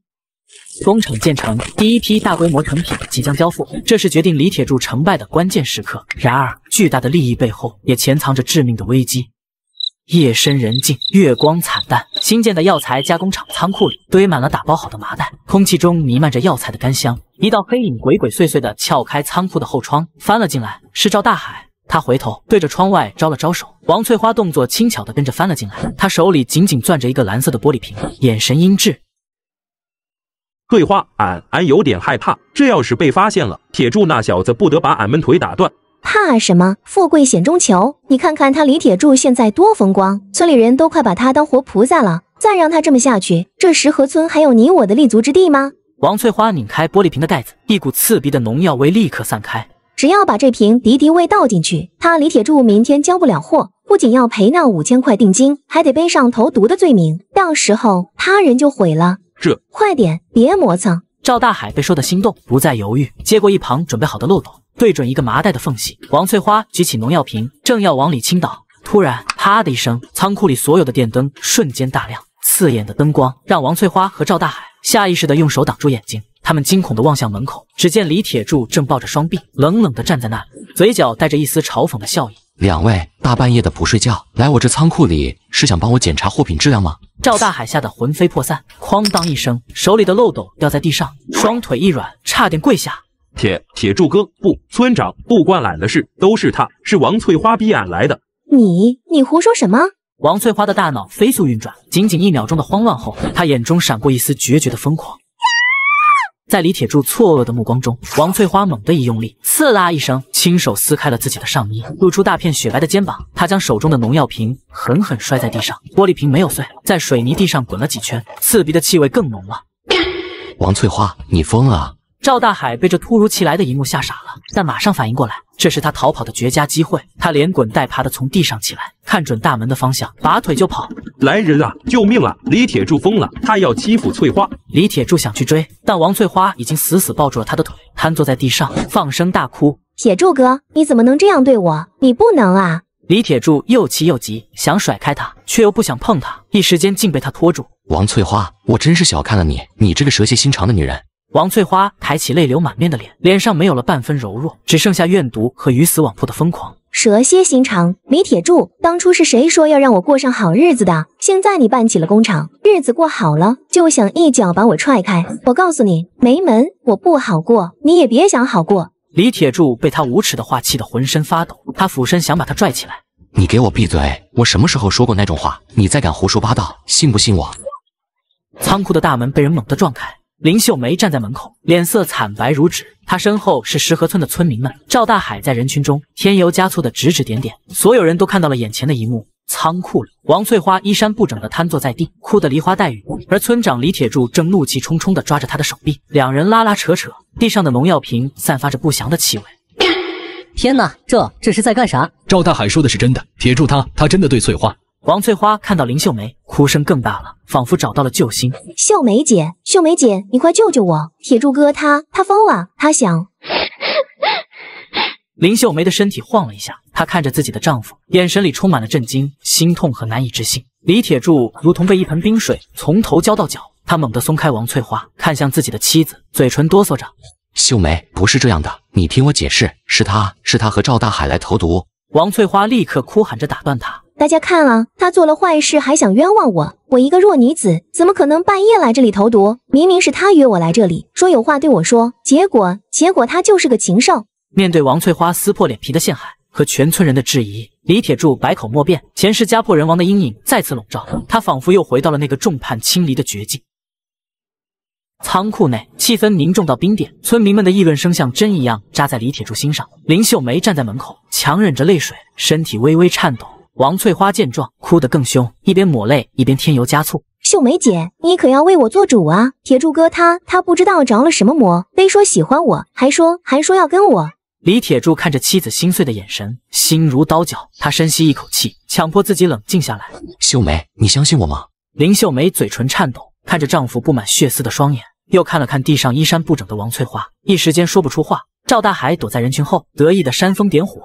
工厂建成，第一批大规模成品即将交付，这是决定李铁柱成败的关键时刻。然而，巨大的利益背后也潜藏着致命的危机。夜深人静，月光惨淡，新建的药材加工厂仓库里堆满了打包好的麻袋，空气中弥漫着药材的干香。一道黑影鬼鬼祟祟地撬开仓库的后窗，翻了进来，是赵大海。他回头对着窗外招了招手，王翠花动作轻巧地跟着翻了进来，她手里紧紧攥着一个蓝色的玻璃瓶，眼神阴鸷。翠花，俺有点害怕，这要是被发现了，铁柱那小子不得把俺们腿打断。怕什么？富贵险中求。你看看他李铁柱现在多风光，村里人都快把他当活菩萨了。再让他这么下去，这石河村还有你我的立足之地吗？王翠花拧开玻璃瓶的盖子，一股刺鼻的农药味立刻散开。只要把这瓶敌敌畏倒进去，他李铁柱明天交不了货，不仅要赔那5000块定金，还得背上投毒的罪名。到时候他人就毁了。快点，别磨蹭！赵大海被说的心动，不再犹豫，接过一旁准备好的漏斗，对准一个麻袋的缝隙。王翠花举起农药瓶，正要往里倾倒，突然啪的一声，仓库里所有的电灯瞬间大亮，刺眼的灯光让王翠花和赵大海下意识地用手挡住眼睛。他们惊恐地望向门口，只见李铁柱正抱着双臂，冷冷地站在那里，嘴角带着一丝嘲讽的笑意。两位大半夜的不睡觉，来我这仓库里是想帮我检查货品质量吗？赵大海吓得魂飞魄散，哐当一声，手里的漏斗掉在地上，双腿一软，差点跪下。铁柱哥，不，村长，不关俺的事，都是他，是王翠花逼俺来的。你胡说什么？王翠花的大脑飞速运转，仅仅1秒钟的慌乱后，她眼中闪过一丝决绝的疯狂。在李铁柱错愕的目光中，王翠花猛地一用力，刺啦一声，亲手撕开了自己的上衣，露出大片雪白的肩膀。她将手中的农药瓶狠狠摔在地上，玻璃瓶没有碎，在水泥地上滚了几圈，刺鼻的气味更浓了。王翠花，你疯了！赵大海被这突如其来的一幕吓傻了，但马上反应过来，这是他逃跑的绝佳机会。他连滚带爬的从地上起来，看准大门的方向，拔腿就跑。来人啊，救命啊！李铁柱疯了，他要欺负翠花。李铁柱想去追，但王翠花已经死死抱住了他的腿，瘫坐在地上，放声大哭。铁柱哥，你怎么能这样对我？你不能啊！李铁柱又气又急，想甩开他，却又不想碰他，一时间竟被他拖住。王翠花，我真是小看了你，你这个蛇蝎心肠的女人。王翠花抬起泪流满面的脸，脸上没有了半分柔弱，只剩下怨毒和鱼死网破的疯狂。蛇蝎心肠，李铁柱，当初是谁说要让我过上好日子的？现在你办起了工厂，日子过好了，就想一脚把我踹开。我告诉你，没门，我不好过，你也别想好过。李铁柱被他无耻的话气得浑身发抖，他俯身想把他拽起来。你给我闭嘴！我什么时候说过那种话？你再敢胡说八道，信不信我？仓库的大门被人猛地撞开。林秀梅站在门口，脸色惨白如纸。她身后是石河村的村民们，赵大海在人群中添油加醋的指指点点。所有人都看到了眼前的一幕：仓库里，王翠花衣衫不整的瘫坐在地，哭得梨花带雨，而村长李铁柱正怒气冲冲地抓着她的手臂，两人拉拉扯扯，地上的农药瓶散发着不祥的气味。天哪，这是在干啥？赵大海说的是真的，铁柱他真的对翠花。王翠花看到林秀梅，哭声更大了，仿佛找到了救星。秀梅姐，你快救救我！铁柱哥他疯了，他想……林秀梅的身体晃了一下，她看着自己的丈夫，眼神里充满了震惊、心痛和难以置信。李铁柱如同被一盆冰水从头浇到脚，他猛地松开王翠花，看向自己的妻子，嘴唇哆嗦着：“秀梅，不是这样的，你听我解释，是他和赵大海来投毒。”王翠花立刻哭喊着打断他。大家看啊，他做了坏事还想冤枉我，我一个弱女子怎么可能半夜来这里投毒？明明是他约我来这里，说有话对我说，结果他就是个禽兽。面对王翠花撕破脸皮的陷害和全村人的质疑，李铁柱百口莫辩，前世家破人亡的阴影再次笼罩他，仿佛又回到了那个众叛亲离的绝境。仓库内气氛凝重到冰点，村民们的议论声像针一样扎在李铁柱心上。林秀梅站在门口，强忍着泪水，身体微微颤抖。王翠花见状，哭得更凶，一边抹泪一边添油加醋。秀梅姐，你可要为我做主啊！铁柱哥他不知道着了什么魔，非说喜欢我，还说要跟我。李铁柱看着妻子心碎的眼神，心如刀绞。他深吸一口气，强迫自己冷静下来。秀梅，你相信我吗？林秀梅嘴唇颤抖，看着丈夫布满血丝的双眼，又看了看地上衣衫不整的王翠花，一时间说不出话。赵大海躲在人群后，得意的煽风点火。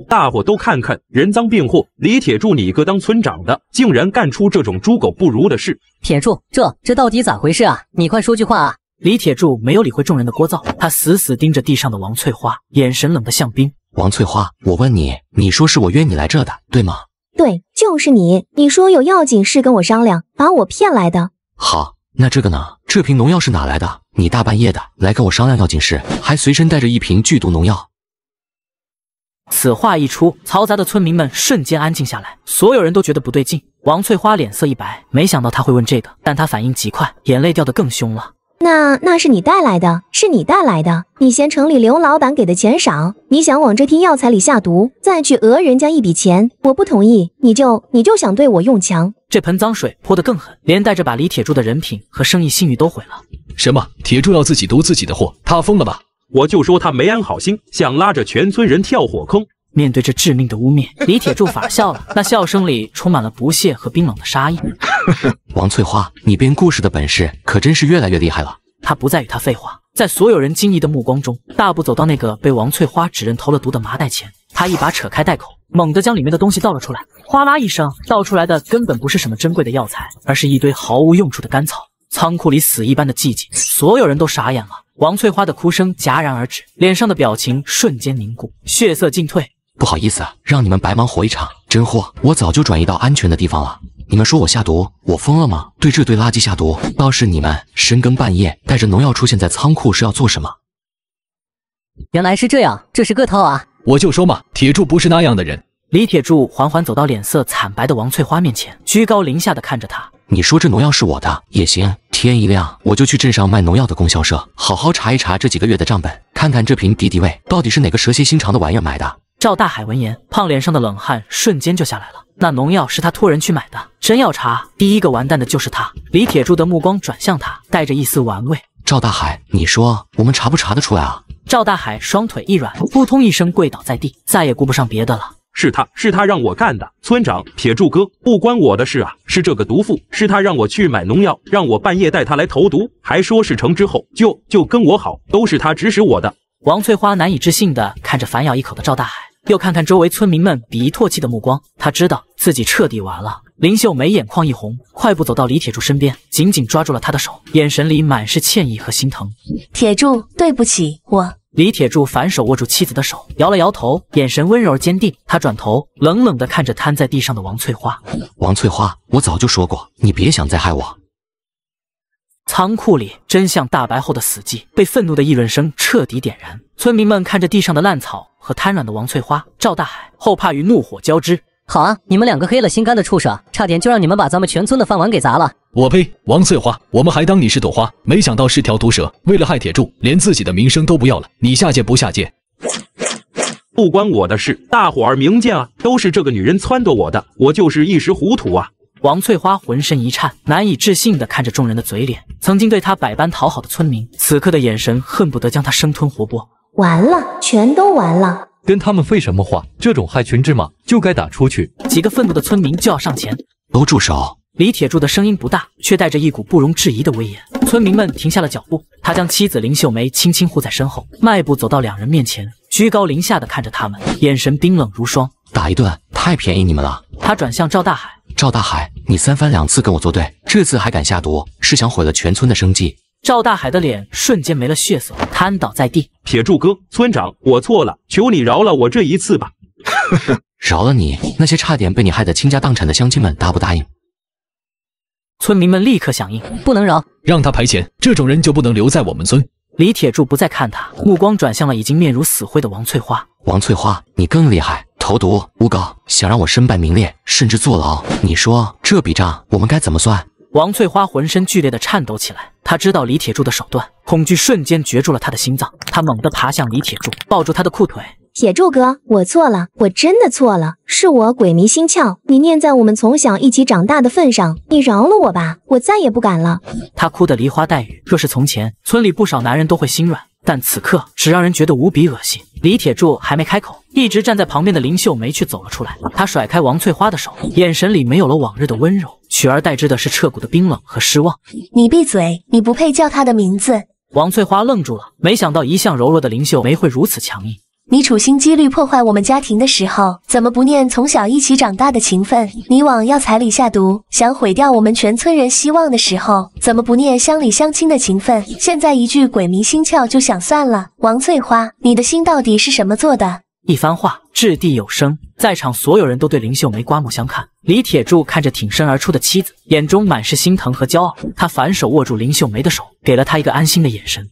大伙都看看，人赃并获，李铁柱你个当村长的，竟然干出这种猪狗不如的事！铁柱，这到底咋回事啊？你快说句话啊！李铁柱没有理会众人的聒噪，他死死盯着地上的王翠花，眼神冷得像冰。王翠花，我问你，你说是我约你来这的，对吗？对，就是你。你说有要紧事跟我商量，把我骗来的。好，那这个呢？这瓶农药是哪来的？你大半夜的来跟我商量要紧事，还随身带着一瓶剧毒农药。此话一出，嘈杂的村民们瞬间安静下来，所有人都觉得不对劲。王翠花脸色一白，没想到他会问这个，但他反应极快，眼泪掉得更凶了。那是你带来的，你嫌城里刘老板给的钱少，你想往这批药材里下毒，再去讹人家一笔钱，我不同意，你就想对我用强。这盆脏水泼得更狠，连带着把李铁柱的人品和生意信誉都毁了。什么？铁柱要自己毒自己的货？他疯了吧？我就说他没安好心，想拉着全村人跳火坑。面对这致命的污蔑，李铁柱反而笑了，那笑声里充满了不屑和冰冷的杀意。王翠花，你编故事的本事可真是越来越厉害了。他不再与他废话，在所有人惊疑的目光中，大步走到那个被王翠花指认投了毒的麻袋前，他一把扯开袋口，猛地将里面的东西倒了出来。哗啦一声，倒出来的根本不是什么珍贵的药材，而是一堆毫无用处的干草。仓库里死一般的寂静，所有人都傻眼了。王翠花的哭声戛然而止，脸上的表情瞬间凝固，血色尽退。不好意思，让你们白忙活一场。真货，我早就转移到安全的地方了。你们说我下毒，我疯了吗？对这堆垃圾下毒，倒是你们深更半夜带着农药出现在仓库是要做什么？原来是这样，这是个套啊！我就说嘛，铁柱不是那样的人。李铁柱缓缓走到脸色惨白的王翠花面前，居高临下的看着她。你说这农药是我的也行，天一亮我就去镇上卖农药的供销社，好好查一查这几个月的账本，看看这瓶敌敌畏到底是哪个蛇蝎心肠的玩意儿买的。赵大海闻言，胖脸上的冷汗瞬间就下来了。那农药是他托人去买的，真要查，第一个完蛋的就是他。李铁柱的目光转向他，带着一丝玩味。赵大海，你说我们查不查得出来啊？赵大海双腿一软，扑通一声跪倒在地，再也顾不上别的了。是他让我干的，村长，铁柱哥，不关我的事啊！是这个毒妇，是他让我去买农药，让我半夜带他来投毒，还说事成之后就跟我好，都是他指使我的。王翠花难以置信地看着反咬一口的赵大海，又看看周围村民们鄙夷唾弃的目光，他知道自己彻底完了。林秀梅眼眶一红，快步走到李铁柱身边，紧紧抓住了他的手，眼神里满是歉意和心疼。铁柱，对不起，我……李铁柱反手握住妻子的手，摇了摇头，眼神温柔而坚定。他转头冷冷地看着瘫在地上的王翠花。王翠花，我早就说过，你别想再害我。仓库里，真相大白后的死寂被愤怒的议论声彻底点燃。村民们看着地上的烂草和瘫软的王翠花，赵大海后怕与怒火交织。好啊，你们两个黑了心肝的畜生，差点就让你们把咱们全村的饭碗给砸了。我呸！王翠花，我们还当你是朵花，没想到是条毒蛇。为了害铁柱，连自己的名声都不要了。你下界不下界？不关我的事，大伙儿明鉴啊，都是这个女人撺掇我的，我就是一时糊涂啊。王翠花浑身一颤，难以置信地看着众人的嘴脸。曾经对她百般讨好的村民，此刻的眼神恨不得将她生吞活剥。完了，全都完了。跟他们废什么话？这种害群之马就该打出去！几个愤怒的村民就要上前，都住手！李铁柱的声音不大，却带着一股不容置疑的威严。村民们停下了脚步，他将妻子林秀梅轻轻护在身后，迈步走到两人面前，居高临下的看着他们，眼神冰冷如霜。打一顿太便宜你们了。他转向赵大海，赵大海，你三番两次跟我作对，这次还敢下毒，是想毁了全村的生计。赵大海的脸瞬间没了血色，瘫倒在地。铁柱哥，村长，我错了，求你饶了我这一次吧。饶了你，那些差点被你害得倾家荡产的乡亲们答不答应？村民们立刻响应，不能饶，让他赔钱，这种人就不能留在我们村。李铁柱不再看他，目光转向了已经面如死灰的王翠花。王翠花，你更厉害，投毒、诬告，想让我身败名裂，甚至坐牢。你说这笔账我们该怎么算？王翠花浑身剧烈的颤抖起来，她知道李铁柱的手段，恐惧瞬间攫住了她的心脏。她猛地爬向李铁柱，抱住他的裤腿。铁柱哥，我错了，我真的错了，是我鬼迷心窍。你念在我们从小一起长大的份上，你饶了我吧，我再也不敢了。她哭得梨花带雨。若是从前，村里不少男人都会心软，但此刻只让人觉得无比恶心。李铁柱还没开口，一直站在旁边的林秀梅却走了出来。她甩开王翠花的手，眼神里没有了往日的温柔，取而代之的是彻骨的冰冷和失望。你闭嘴，你不配叫她的名字。王翠花愣住了，没想到一向柔弱的林秀梅会如此强硬。你处心积虑破坏我们家庭的时候，怎么不念从小一起长大的情分？你往药材里下毒，想毁掉我们全村人希望的时候，怎么不念乡里乡亲的情分？现在一句鬼迷心窍就想算了？王翠花，你的心到底是什么做的？一番话掷地有声，在场所有人都对林秀梅刮目相看。李铁柱看着挺身而出的妻子，眼中满是心疼和骄傲。他反手握住林秀梅的手，给了她一个安心的眼神。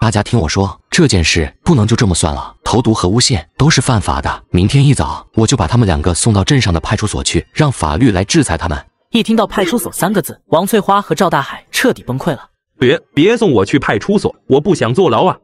大家听我说，这件事不能就这么算了，投毒和诬陷都是犯法的。明天一早我就把他们两个送到镇上的派出所去，让法律来制裁他们。一听到派出所三个字，王翠花和赵大海彻底崩溃了。别送我去派出所，我不想坐牢啊！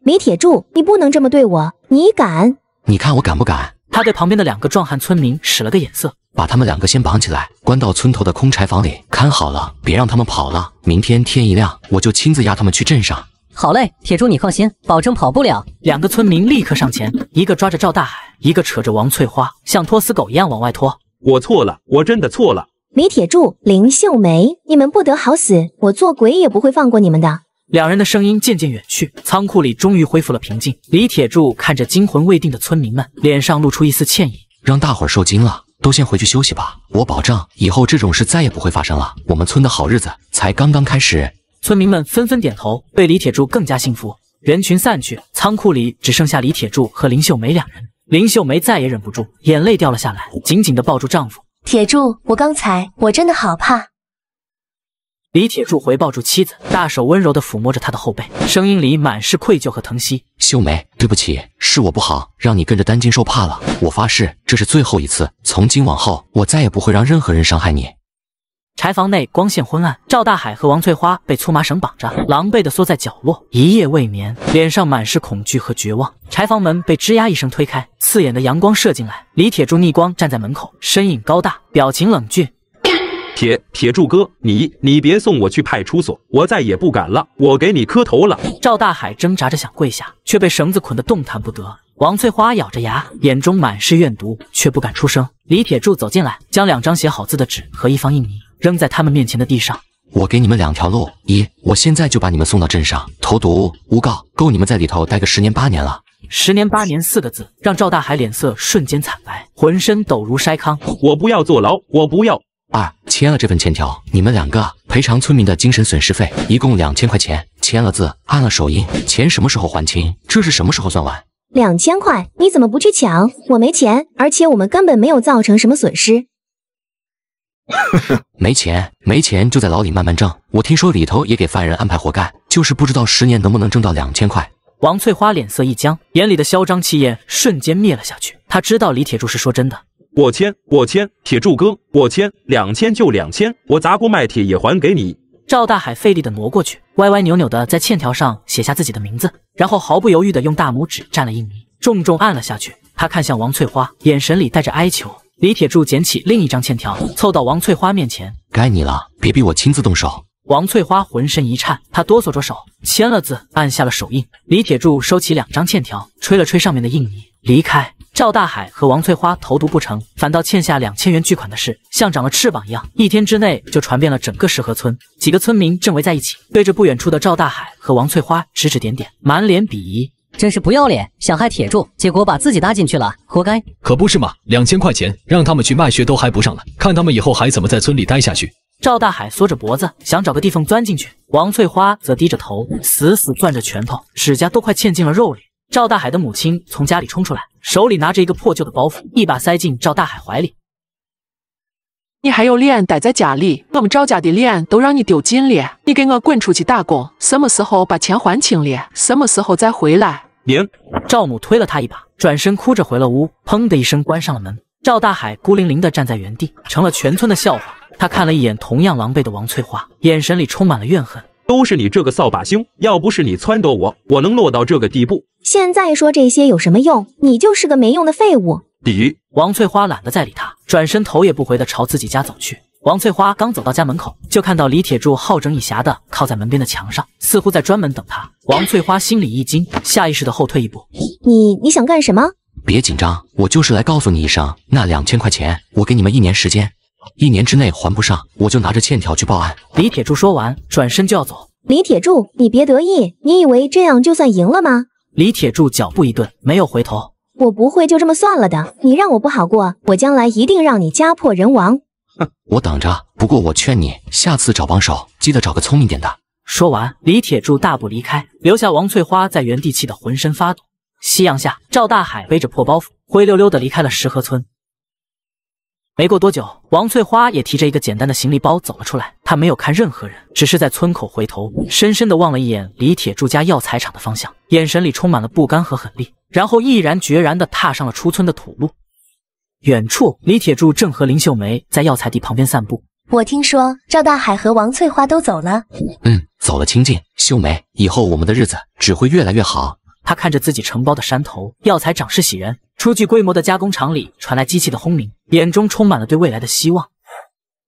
李铁柱，你不能这么对我，你敢？你看我敢不敢？他对旁边的两个壮汉村民使了个眼色，把他们两个先绑起来，关到村头的空柴房里，看好了，别让他们跑了。明天天一亮，我就亲自押他们去镇上。好嘞，铁柱你放心，保证跑不了。两个村民立刻上前，一个抓着赵大海，一个扯着王翠花，像拖死狗一样往外拖。我错了，我真的错了。李铁柱、林秀梅，你们不得好死，我做鬼也不会放过你们的。两人的声音渐渐远去，仓库里终于恢复了平静。李铁柱看着惊魂未定的村民们，脸上露出一丝歉意。让大伙儿受惊了，都先回去休息吧。我保证，以后这种事再也不会发生了。我们村的好日子才刚刚开始。村民们纷纷点头，对李铁柱更加信服。人群散去，仓库里只剩下李铁柱和林秀梅两人。林秀梅再也忍不住，眼泪掉了下来，紧紧地抱住丈夫。铁柱，我真的好怕。李铁柱回抱住妻子，大手温柔地抚摸着她的后背，声音里满是愧疚和疼惜。秀梅，对不起，是我不好，让你跟着担惊受怕了。我发誓，这是最后一次，从今往后，我再也不会让任何人伤害你。柴房内光线昏暗，赵大海和王翠花被粗麻绳绑着，狼狈地缩在角落，一夜未眠，脸上满是恐惧和绝望。柴房门被吱呀一声推开，刺眼的阳光射进来，李铁柱逆光站在门口，身影高大，表情冷峻。铁柱哥，你别送我去派出所，我再也不敢了，我给你磕头了。赵大海挣扎着想跪下，却被绳子捆得动弹不得。王翠花咬着牙，眼中满是怨毒，却不敢出声。李铁柱走进来，将2张写好字的纸和一方印泥扔在他们面前的地上。我给你们2条路：一，我现在就把你们送到镇上，投毒、诬告，够你们在里头待个10年8年了； 10年8年4个字，让赵大海脸色瞬间惨白，浑身抖如筛糠。我不要坐牢，我不要。签了这份欠条，你们2个赔偿村民的精神损失费，一共2000块钱。签了字，按了手印，钱什么时候还清？这是什么时候算完？2000块，你怎么不去抢？我没钱，而且我们根本没有造成什么损失。没钱就在牢里慢慢挣。我听说里头也给犯人安排活干，就是不知道10年能不能挣到2000块。王翠花脸色一僵，眼里的嚣张气焰瞬间灭了下去。她知道李铁柱是说真的。我签，铁柱哥，我签，2000就2000，我砸锅卖铁也还给你。赵大海费力的挪过去，歪歪扭扭的在欠条上写下自己的名字，然后毫不犹豫的用大拇指蘸了印泥，重重按了下去。他看向王翠花，眼神里带着哀求。李铁柱捡起另一张欠条，凑到王翠花面前，该你了，别逼我亲自动手。王翠花浑身一颤，她哆嗦着手，签了字，按下了手印。李铁柱收起2张欠条，吹了吹上面的印泥，离开。赵大海和王翠花投毒不成，反倒欠下2000元巨款的事，像长了翅膀一样，1天之内就传遍了整个石河村。几个村民正围在一起，对着不远处的赵大海和王翠花指指点点，满脸鄙夷。真是不要脸，想害铁柱，结果把自己搭进去了，活该。可不是嘛，2000块钱让他们去卖血都还不上了，看他们以后还怎么在村里待下去。赵大海缩着脖子，想找个地缝钻进去。王翠花则低着头，死死攥着拳头，指甲都快嵌进了肉里。赵大海的母亲从家里冲出来，手里拿着一个破旧的包袱，一把塞进赵大海怀里。你还有脸待在家里？我们赵家的脸都让你丢尽了！你给我滚出去打工！什么时候把钱还清了？什么时候再回来？娘！赵母推了他一把，转身哭着回了屋，砰的一声关上了门。赵大海孤零零地站在原地，成了全村的笑话。他看了一眼同样狼狈的王翠花，眼神里充满了怨恨。都是你这个扫把星，要不是你撺掇我，我能落到这个地步？现在说这些有什么用？你就是个没用的废物。王翠花懒得再理他，转身头也不回地朝自己家走去。王翠花刚走到家门口，就看到李铁柱好整以暇地靠在门边的墙上，似乎在专门等他。王翠花心里一惊，下意识地后退一步。你想干什么？别紧张，我就是来告诉你一声，那2000块钱我给你们1年时间，1年之内还不上，我就拿着欠条去报案。李铁柱说完，转身就要走。李铁柱，你别得意，你以为这样就算赢了吗？李铁柱脚步一顿，没有回头。我不会就这么算了的，你让我不好过，我将来一定让你家破人亡。哼，我等着。不过我劝你，下次找帮手，记得找个聪明点的。说完，李铁柱大步离开，留下王翠花在原地气得浑身发抖。夕阳下，赵大海背着破包袱，灰溜溜地离开了石河村。没过多久，王翠花也提着一个简单的行李包走了出来。她没有看任何人，只是在村口回头，深深地望了一眼李铁柱家药材厂的方向，眼神里充满了不甘和狠戾，然后毅然决然地踏上了出村的土路。远处，李铁柱正和林秀梅在药材地旁边散步。我听说赵大海和王翠花都走了。走了清静。秀梅，以后我们的日子只会越来越好。他看着自己承包的山头，药材长势喜人。初具规模的加工厂里传来机器的轰鸣，眼中充满了对未来的希望。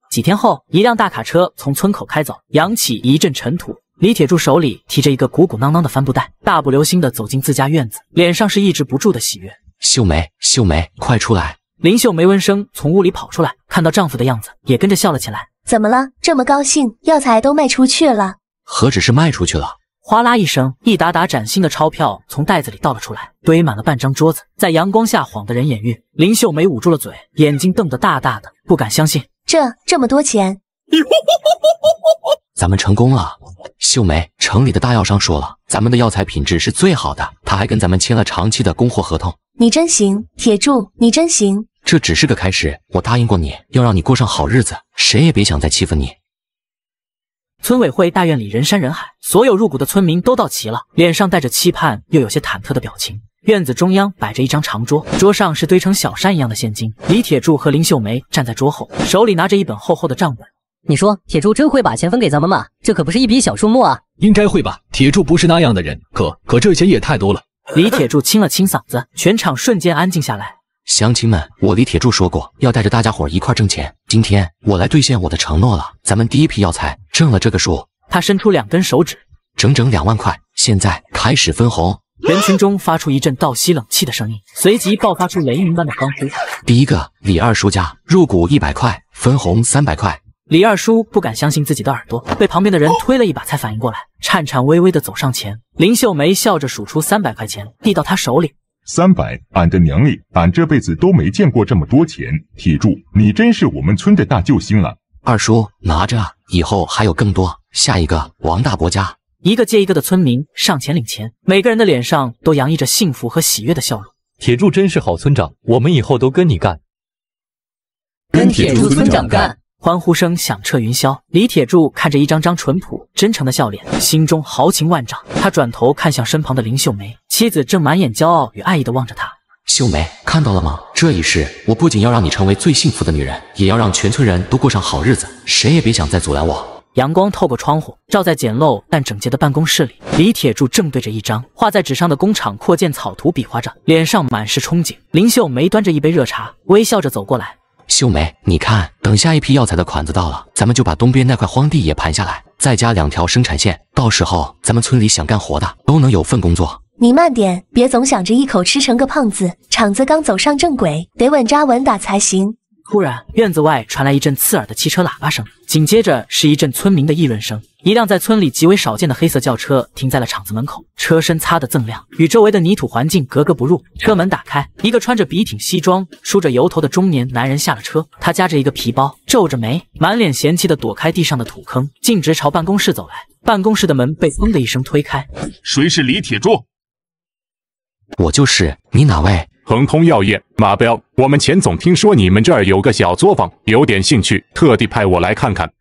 几天后，一辆大卡车从村口开走，扬起一阵尘土。李铁柱手里提着一个鼓鼓囊囊的帆布袋，大步流星地走进自家院子，脸上是抑制不住的喜悦。秀梅，秀梅，快出来！林秀梅闻声从屋里跑出来，看到丈夫的样子，也跟着笑了起来。怎么了？这么高兴？药材都卖出去了？何止是卖出去了？哗啦一声，一沓沓崭新的钞票从袋子里倒了出来，堆满了半张桌子，在阳光下晃得人眼晕。林秀梅捂住了嘴，眼睛瞪得大大的，不敢相信。这么多钱！咱们成功了！秀梅，城里的大药商说了，咱们的药材品质是最好的，他还跟咱们签了长期的供货合同。你真行，铁柱，你真行！这只是个开始，我答应过你，要让你过上好日子，谁也别想再欺负你。村委会大院里人山人海，所有入股的村民都到齐了，脸上带着期盼又有些忐忑的表情。院子中央摆着一张长桌，桌上是堆成小山一样的现金。李铁柱和林秀梅站在桌后，手里拿着一本厚厚的账本。你说铁柱真会把钱分给咱们吗？这可不是一笔小数目啊！应该会吧，铁柱不是那样的人，可这钱也太多了。李铁柱清了清嗓子，全场瞬间安静下来。乡亲们，我李铁柱说过要带着大家伙一块挣钱，今天我来兑现我的承诺了。咱们第一批药材挣了这个数，他伸出2根手指，整整2万块。现在开始分红。人群中发出一阵倒吸冷气的声音，随即爆发出雷鸣般的欢呼。第一个，李二叔家入股100块，分红300块。李二叔不敢相信自己的耳朵，被旁边的人推了一把才反应过来，颤颤巍巍地走上前。林秀梅笑着数出300块钱，递到他手里。300，俺的娘嘞，俺这辈子都没见过这么多钱。铁柱，你真是我们村的大救星了。二叔拿着，以后还有更多。下一个，王大伯家。一个接一个的村民上前领钱，每个人的脸上都洋溢着幸福和喜悦的笑容。铁柱真是好村长，我们以后都跟你干。跟铁柱村长干！欢呼声响彻云霄。李铁柱看着一张张淳朴真诚的笑脸，心中豪情万丈。他转头看向身旁的林秀梅，妻子正满眼骄傲与爱意地望着他。秀梅，看到了吗？这一世，我不仅要让你成为最幸福的女人，也要让全村人都过上好日子，谁也别想再阻拦我。阳光透过窗户，照在简陋但整洁的办公室里。李铁柱正对着一张画在纸上的工厂扩建草图比划着，脸上满是憧憬。林秀梅端着一杯热茶，微笑着走过来。秀梅，你看，等下一批药材的款子到了，咱们就把东边那块荒地也盘下来，再加2条生产线，到时候咱们村里想干活的都能有份工作。你慢点，别总想着一口吃成个胖子。厂子刚走上正轨，得稳扎稳打才行。突然，院子外传来一阵刺耳的汽车喇叭声，紧接着是一阵村民的议论声。一辆在村里极为少见的黑色轿车停在了厂子门口，车身擦得锃亮，与周围的泥土环境格格不入。车门打开，一个穿着笔挺西装、梳着油头的中年男人下了车，他夹着一个皮包，皱着眉，满脸嫌弃地躲开地上的土坑，径直朝办公室走来。办公室的门被砰的一声推开。谁是李铁柱？我就是，你哪位？恒通药业，马彪，我们钱总听说你们这儿有个小作坊，有点兴趣，特地派我来看看。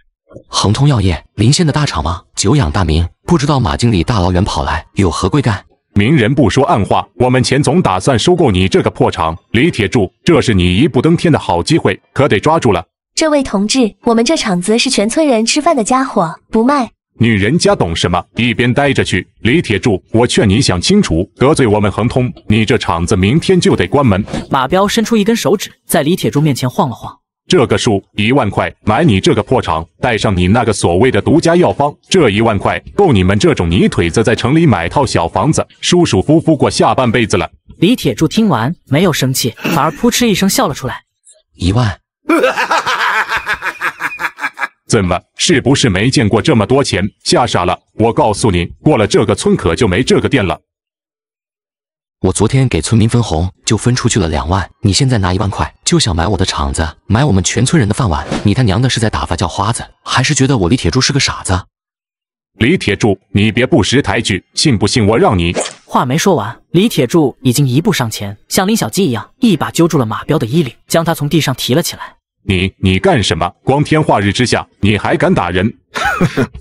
恒通药业，临县的大厂吗？久仰大名，不知道马经理大老远跑来，有何贵干？明人不说暗话，我们钱总打算收购你这个破厂。李铁柱，这是你一步登天的好机会，可得抓住了。这位同志，我们这厂子是全村人吃饭的家伙，不卖。女人家懂什么？一边待着去！李铁柱，我劝你想清楚，得罪我们恒通，你这厂子明天就得关门。马彪伸出一根手指，在李铁柱面前晃了晃。这个数1万块，买你这个破厂，带上你那个所谓的独家药方，这1万块够你们这种泥腿子在城里买套小房子，舒舒服服过下半辈子了。李铁柱听完没有生气，反而扑哧一声笑了出来。1万？怎么，是不是没见过这么多钱，吓傻了？我告诉你，过了这个村可就没这个店了。我昨天给村民分红，就分出去了2万，你现在拿1万块，就想买我的厂子，买我们全村人的饭碗，你他娘的是在打发叫花子，还是觉得我李铁柱是个傻子？李铁柱，你别不识抬举，信不信我让你……话没说完，李铁柱已经一步上前，像拎小鸡一样，一把揪住了马彪的衣领，将他从地上提了起来。你干什么？光天化日之下，你还敢打人？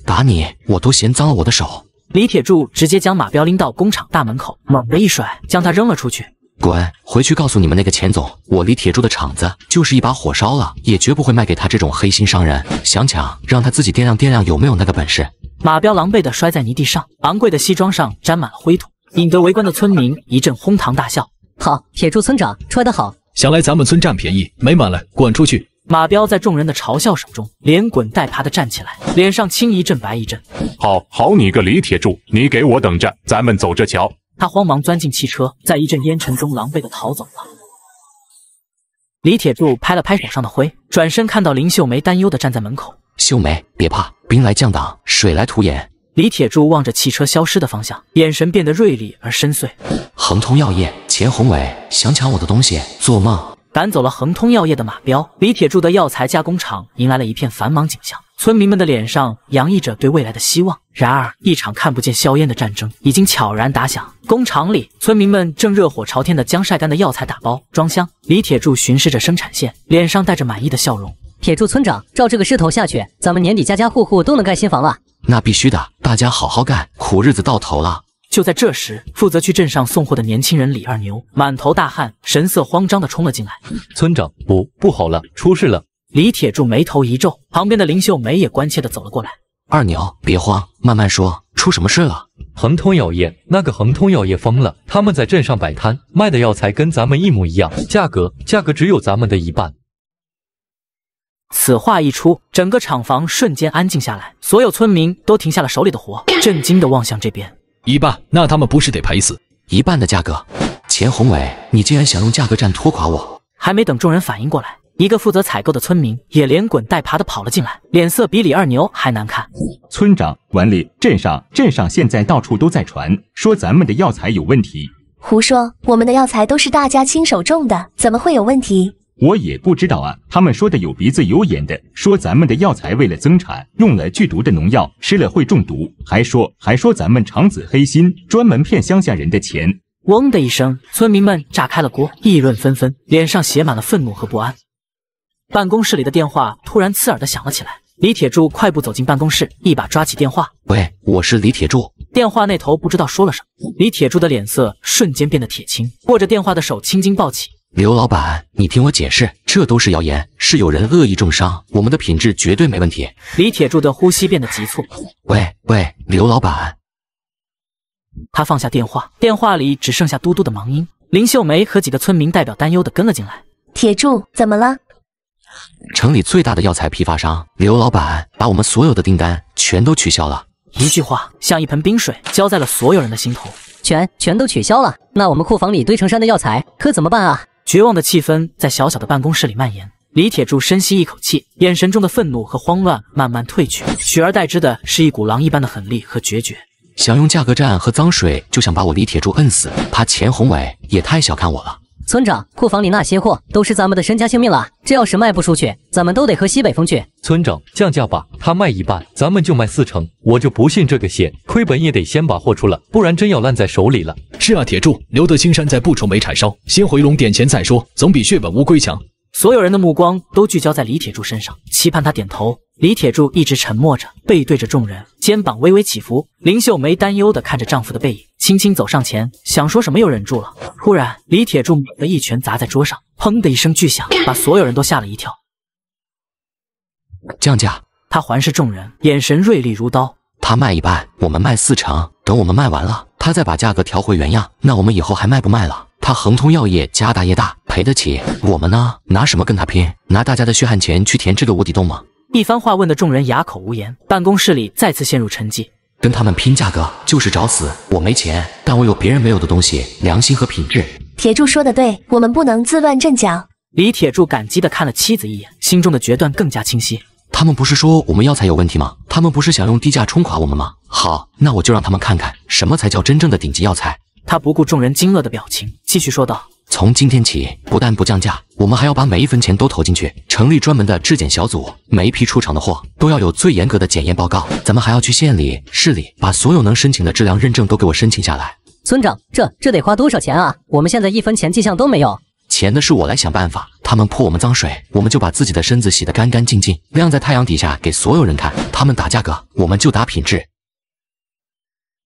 打你，我都嫌脏了我的手。李铁柱直接将马彪拎到工厂大门口，猛地一甩，将他扔了出去。滚！回去告诉你们那个钱总，我李铁柱的厂子就是一把火烧了，也绝不会卖给他这种黑心商人。想抢，让他自己掂量掂量有没有那个本事。马彪狼狈地摔在泥地上，昂贵的西装上沾满了灰土，引得围观的村民一阵哄堂大笑。好，铁柱村长揣得好，想来咱们村占便宜，没满了，滚出去！马彪在众人的嘲笑声中，连滚带爬地站起来，脸上青一阵白一阵。好你个李铁柱，你给我等着，咱们走着瞧。他慌忙钻进汽车，在一阵烟尘中狼狈地逃走了。李铁柱拍了拍手上的灰，转身看到林秀梅担忧地站在门口。秀梅，别怕，兵来将挡，水来土掩。李铁柱望着汽车消失的方向，眼神变得锐利而深邃。恒通药业，钱宏伟想抢我的东西，做梦！赶走了恒通药业的马彪，李铁柱的药材加工厂迎来了一片繁忙景象，村民们的脸上洋溢着对未来的希望。然而，一场看不见硝烟的战争已经悄然打响。工厂里，村民们正热火朝天地将晒干的药材打包装箱。李铁柱巡视着生产线，脸上带着满意的笑容。铁柱村长，照这个势头下去，咱们年底家家户户都能盖新房了。那必须的，大家好好干，苦日子到头了。就在这时，负责去镇上送货的年轻人李二牛满头大汗，神色慌张地冲了进来。村长，不好了，出事了！李铁柱眉头一皱，旁边的林秀梅也关切地走了过来。二牛，别慌，慢慢说，出什么事了？恒通药业，那个恒通药业疯了，他们在镇上摆摊，卖的药材跟咱们一模一样，价格只有咱们的1半。此话一出，整个厂房瞬间安静下来，所有村民都停下了手里的活，震惊地望向这边。1半，那他们不是得赔死？1半的价格，钱宏伟，你竟然想用价格战拖垮我！还没等众人反应过来，一个负责采购的村民也连滚带爬的跑了进来，脸色比李二牛还难看。村长，管理镇上现在到处都在传说咱们的药材有问题。胡说，我们的药材都是大家亲手种的，怎么会有问题？我也不知道啊，他们说的有鼻子有眼的，说咱们的药材为了增产，用了剧毒的农药，吃了会中毒，还说咱们厂子黑心，专门骗乡下人的钱。嗡的一声，村民们炸开了锅，议论纷纷，脸上写满了愤怒和不安。办公室里的电话突然刺耳的响了起来，李铁柱快步走进办公室，一把抓起电话。喂，我是李铁柱。电话那头不知道说了什么，李铁柱的脸色瞬间变得铁青，握着电话的手青筋暴起。刘老板，你听我解释，这都是谣言，是有人恶意重伤，我们的品质绝对没问题。李铁柱的呼吸变得急促。喂，刘老板。他放下电话，电话里只剩下嘟嘟的忙音。林秀梅和几个村民代表担忧的跟了进来。铁柱，怎么了？城里最大的药材批发商刘老板把我们所有的订单全都取消了。一句话像一盆冰水浇在了所有人的心头。全都取消了？那我们库房里堆成山的药材可怎么办啊？绝望的气氛在小小的办公室里蔓延。李铁柱深吸一口气，眼神中的愤怒和慌乱慢慢褪去，取而代之的是一股狼一般的狠厉和决绝。想用价格战和脏水就想把我李铁柱摁死，他钱宏伟也太小看我了。村长，库房里那些货都是咱们的身家性命了，这要是卖不出去，咱们都得喝西北风去。村长，降价吧，他卖一半，咱们就卖40%。我就不信这个邪，亏本也得先把货出了，不然真要烂在手里了。是啊，铁柱，留得青山在，不愁没柴烧，先回笼点钱再说，总比血本无归强。所有人的目光都聚焦在李铁柱身上，期盼他点头。李铁柱一直沉默着，背对着众人，肩膀微微起伏。林秀梅担忧地看着丈夫的背影，轻轻走上前，想说什么又忍住了。突然，李铁柱猛地一拳砸在桌上，砰的一声巨响，把所有人都吓了一跳。降价！他环视众人，眼神锐利如刀。他卖一半，我们卖40%，等我们卖完了，他再把价格调回原样，那我们以后还卖不卖了？他恒通药业家大业大，赔得起。我们呢？拿什么跟他拼？拿大家的血汗钱去填这个无底洞吗？一番话问得众人哑口无言，办公室里再次陷入沉寂。跟他们拼价格就是找死。我没钱，但我有别人没有的东西，良心和品质。铁柱说的对，我们不能自乱阵脚。李铁柱感激地看了妻子一眼，心中的决断更加清晰。他们不是说我们药材有问题吗？他们不是想用低价冲垮我们吗？好，那我就让他们看看什么才叫真正的顶级药材。他不顾众人惊愕的表情，继续说道：从今天起，不但不降价，我们还要把每一分钱都投进去，成立专门的质检小组，每一批出厂的货都要有最严格的检验报告。咱们还要去县里、市里，把所有能申请的质量认证都给我申请下来。村长，这得花多少钱啊？我们现在1分钱迹象都没有。钱的是我来想办法，他们泼我们脏水，我们就把自己的身子洗得干干净净，晾在太阳底下给所有人看。他们打价格，我们就打品质。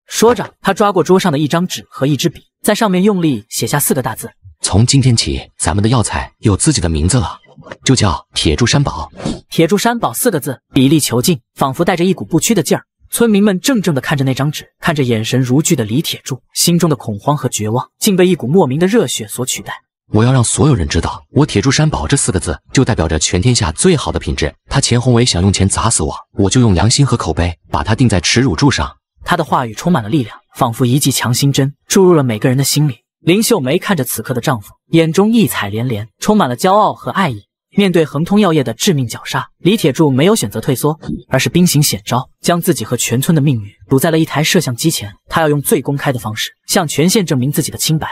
说着，他抓过桌上的一张纸和一支笔，在上面用力写下4个大字：从今天起，咱们的药材有自己的名字了，就叫铁柱山宝。铁柱山宝4个字，比例遒劲，仿佛带着一股不屈的劲儿。村民们怔怔地看着那张纸，看着眼神如炬的李铁柱，心中的恐慌和绝望竟被一股莫名的热血所取代。我要让所有人知道，我铁柱山宝这4个字就代表着全天下最好的品质。他钱宏伟想用钱砸死我，我就用良心和口碑把他钉在耻辱柱上。他的话语充满了力量，仿佛一剂强心针，注入了每个人的心里。林秀梅看着此刻的丈夫，眼中异彩连连，充满了骄傲和爱意。面对恒通药业的致命绞杀，李铁柱没有选择退缩，而是兵行险招，将自己和全村的命运堵在了一台摄像机前。他要用最公开的方式向全县证明自己的清白。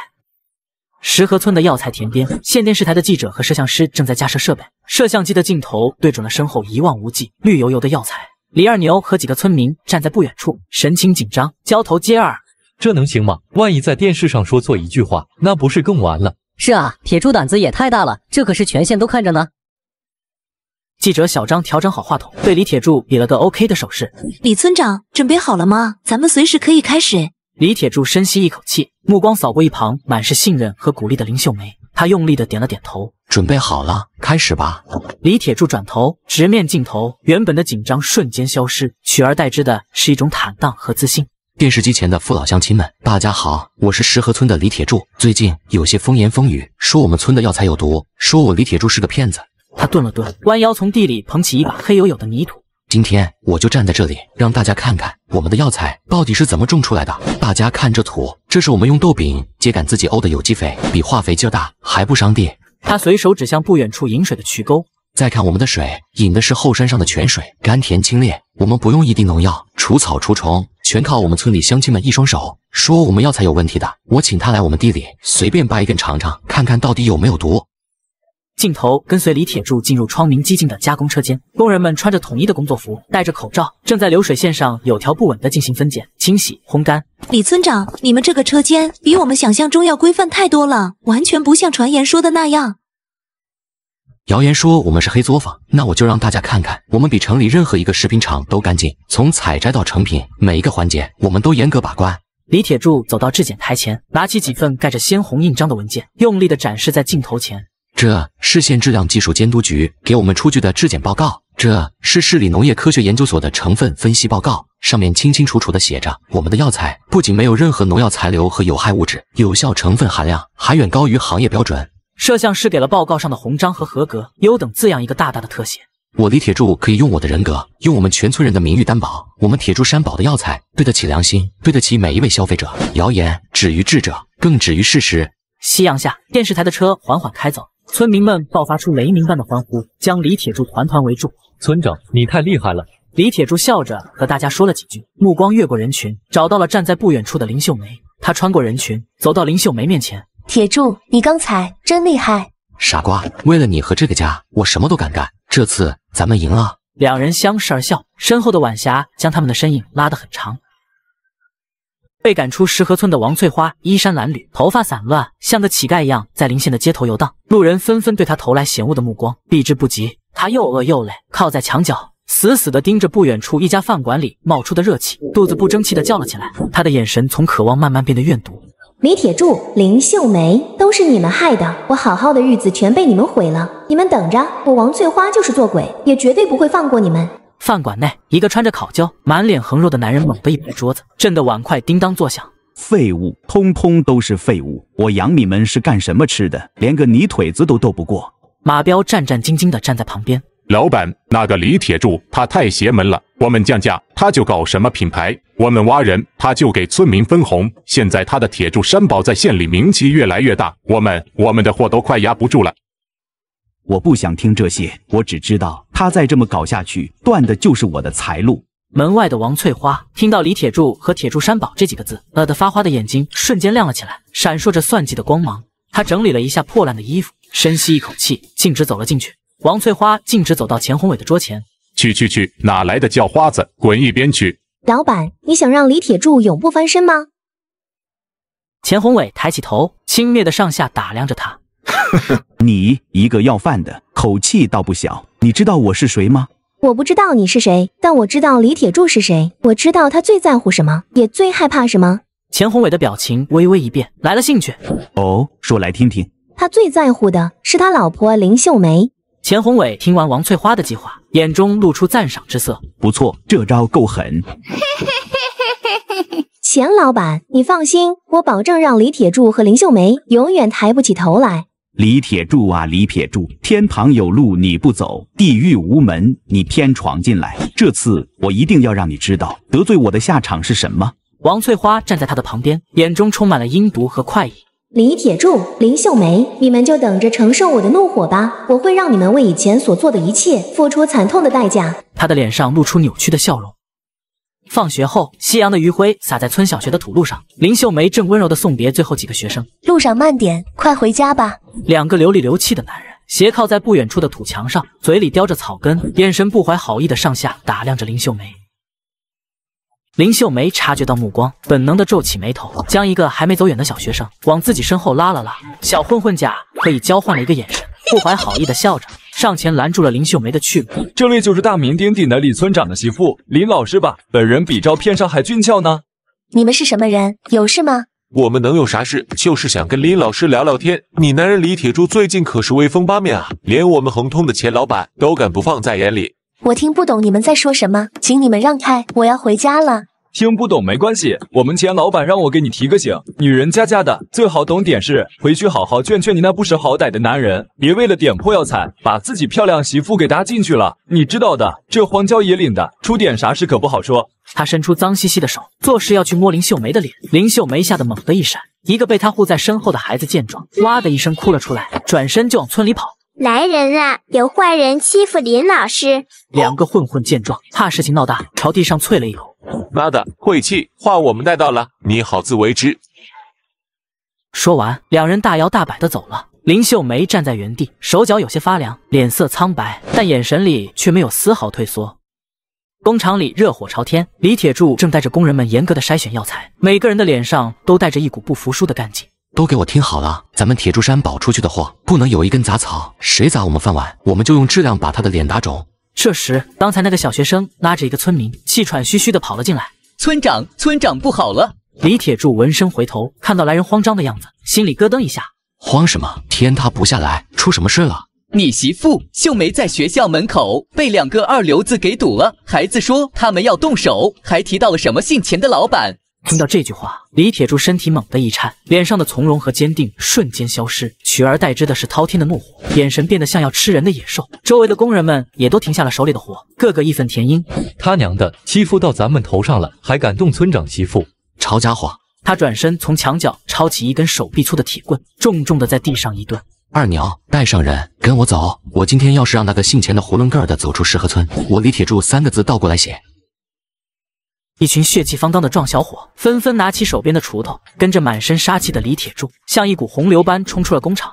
石河村的药材田边，县电视台的记者和摄像师正在架设设备，摄像机的镜头对准了身后一望无际、绿油油的药材。李二牛和几个村民站在不远处，神情紧张，交头接耳。这能行吗？万一在电视上说错一句话，那不是更完了？是啊，铁柱胆子也太大了，这可是全县都看着呢。记者小张调整好话筒，对李铁柱比了个 OK 的手势。李村长，准备好了吗？咱们随时可以开始。李铁柱深吸一口气，目光扫过一旁满是信任和鼓励的林秀梅，他用力的点了点头。准备好了，开始吧。李铁柱转头直面镜头，原本的紧张瞬间消失，取而代之的是一种坦荡和自信。电视机前的父老乡亲们，大家好，我是石河村的李铁柱。最近有些风言风语，说我们村的药材有毒，说我李铁柱是个骗子。他顿了顿，弯腰从地里捧起一把黑黝黝的泥土。今天我就站在这里，让大家看看我们的药材到底是怎么种出来的。大家看这土，这是我们用豆饼秸秆自己沤的有机肥，比化肥劲儿大，还不伤地。他随手指向不远处饮水的渠沟。再看我们的水，饮的是后山上的泉水，甘甜清冽。我们不用一滴农药，除草除虫，全靠我们村里乡亲们一双手。说我们药材有问题的，我请他来我们地里，随便拔一根尝尝，看看到底有没有毒。镜头跟随李铁柱进入窗明几净的加工车间，工人们穿着统一的工作服，戴着口罩，正在流水线上有条不紊地进行分拣、清洗、烘干。李村长，你们这个车间比我们想象中要规范太多了，完全不像传言说的那样。谣言说我们是黑作坊，那我就让大家看看，我们比城里任何一个食品厂都干净，从采摘到成品，每一个环节我们都严格把关。李铁柱走到质检台前，拿起几份盖着鲜红印章的文件，用力地展示在镜头前。这是县质量技术监督局给我们出具的质检报告，这是市里农业科学研究所的成分分析报告，上面清清楚楚地写着，我们的药材不仅没有任何农药残留和有害物质，有效成分含量还远高于行业标准。摄像师给了报告上的红章和合格、优等字样一个大大的特写。我李铁柱可以用我的人格，用我们全村人的名誉担保，我们铁柱山宝的药材对得起良心，对得起每一位消费者。谣言止于智者，更止于事实。夕阳下，电视台的车缓缓开走，村民们爆发出雷鸣般的欢呼，将李铁柱团团围住。村长，你太厉害了！李铁柱笑着和大家说了几句，目光越过人群，找到了站在不远处的林秀梅。他穿过人群，走到林秀梅面前。铁柱，你刚才真厉害！傻瓜，为了你和这个家，我什么都敢干。这次咱们赢了。两人相视而笑，身后的晚霞将他们的身影拉得很长。被赶出石河村的王翠花衣衫褴褛，头发散乱，像个乞丐一样在邻县的街头游荡。路人纷纷对他投来嫌恶的目光，避之不及。他又饿又累，靠在墙角，死死地盯着不远处一家饭馆里冒出的热气，肚子不争气地叫了起来。他的眼神从渴望慢慢变得怨毒。李铁柱、林秀梅，都是你们害的，我好好的日子全被你们毁了。你们等着，我王翠花就是做鬼，也绝对不会放过你们。饭馆内，一个穿着烤焦、满脸横肉的男人猛地一拍桌子，震得碗筷叮当作响。废物，通通都是废物！我养你们是干什么吃的？连个泥腿子都斗不过。马彪战战兢兢地站在旁边。老板，那个李铁柱他太邪门了，我们降价他就搞什么品牌，我们挖人他就给村民分红。现在他的铁柱山宝在县里名气越来越大，我们的货都快压不住了。我不想听这些，我只知道他再这么搞下去，断的就是我的财路。门外的王翠花听到李铁柱和铁柱山宝这几个字，饿得发花的眼睛瞬间亮了起来，闪烁着算计的光芒。他整理了一下破烂的衣服，深吸一口气，径直走了进去。王翠花径直走到钱宏伟的桌前，去，哪来的叫花子，滚一边去！老板，你想让李铁柱永不翻身吗？钱宏伟抬起头，轻蔑的上下打量着他。你一个要饭的，口气倒不小。你知道我是谁吗？我不知道你是谁，但我知道李铁柱是谁。我知道他最在乎什么，也最害怕什么。钱宏伟的表情微微一变，来了兴趣。哦，说来听听。他最在乎的是他老婆林秀梅。钱宏伟听完王翠花的计划，眼中露出赞赏之色。不错，这招够狠。钱老板，你放心，我保证让李铁柱和林秀梅永远抬不起头来。李铁柱啊，李铁柱，天堂有路你不走，地狱无门你偏闯进来。这次我一定要让你知道，得罪我的下场是什么。王翠花站在他的旁边，眼中充满了阴毒和快意。李铁柱、林秀梅，你们就等着承受我的怒火吧！我会让你们为以前所做的一切付出惨痛的代价。他的脸上露出扭曲的笑容。放学后，夕阳的余晖洒在村小学的土路上，林秀梅正温柔地送别最后几个学生。路上慢点，快回家吧。两个流里流气的男人斜靠在不远处的土墙上，嘴里叼着草根，眼神不怀好意地上下打量着林秀梅。林秀梅察觉到目光，本能地皱起眉头，将一个还没走远的小学生往自己身后拉了拉。小混混甲可以交换了一个眼神，不怀好意地笑着上前拦住了林秀梅的去路。这位就是大名鼎鼎的李村长的媳妇林老师吧？本人比照片上还俊俏呢。你们是什么人？有事吗？我们能有啥事？就是想跟林老师聊聊天。你男人李铁柱最近可是威风八面啊，连我们恒通的钱老板都敢不放在眼里。我听不懂你们在说什么，请你们让开，我要回家了。听不懂没关系，我们钱老板让我给你提个醒，女人家家的最好懂点事，回去好好劝劝你那不识好歹的男人，别为了点破药材，把自己漂亮媳妇给搭进去了。你知道的，这荒郊野岭的，出点啥事可不好说。他伸出脏兮兮的手，作势要去摸林秀梅的脸。林秀梅吓得猛地一闪，一个被他护在身后的孩子见状，哇的一声哭了出来，转身就往村里跑。来人啊！有坏人欺负林老师！两个混混见状，怕事情闹大，朝地上啐了一口：“妈的，晦气！话我们带到了，你好自为之。”说完，两人大摇大摆地走了。林秀梅站在原地，手脚有些发凉，脸色苍白，但眼神里却没有丝毫退缩。工厂里热火朝天，李铁柱正带着工人们严格的筛选药材，每个人的脸上都带着一股不服输的干劲。都给我听好了，咱们铁柱山保出去的货，不能有一根杂草，谁砸我们饭碗，我们就用质量把他的脸打肿。这时，刚才那个小学生拉着一个村民，气喘吁吁地跑了进来。村长不好了！李铁柱闻声回头，看到来人慌张的样子，心里咯噔一下。慌什么？天塌不下来，出什么事了？你媳妇秀梅在学校门口被2个二流子给堵了，孩子说他们要动手，还提到了什么姓钱的老板。听到这句话，李铁柱身体猛地一颤，脸上的从容和坚定瞬间消失，取而代之的是滔天的怒火，眼神变得像要吃人的野兽。周围的工人们也都停下了手里的活，个个义愤填膺。他娘的，欺负到咱们头上了，还敢动村长媳妇！抄家伙！他转身从墙角抄起一根手臂粗的铁棍，重重的在地上一顿。二鸟，带上人，跟我走！我今天要是让那个姓钱的囫囵个儿的走出石河村，我李铁柱3个字倒过来写。一群血气方刚的壮小伙纷纷拿起手边的锄头，跟着满身杀气的李铁柱，像一股洪流般冲出了工厂。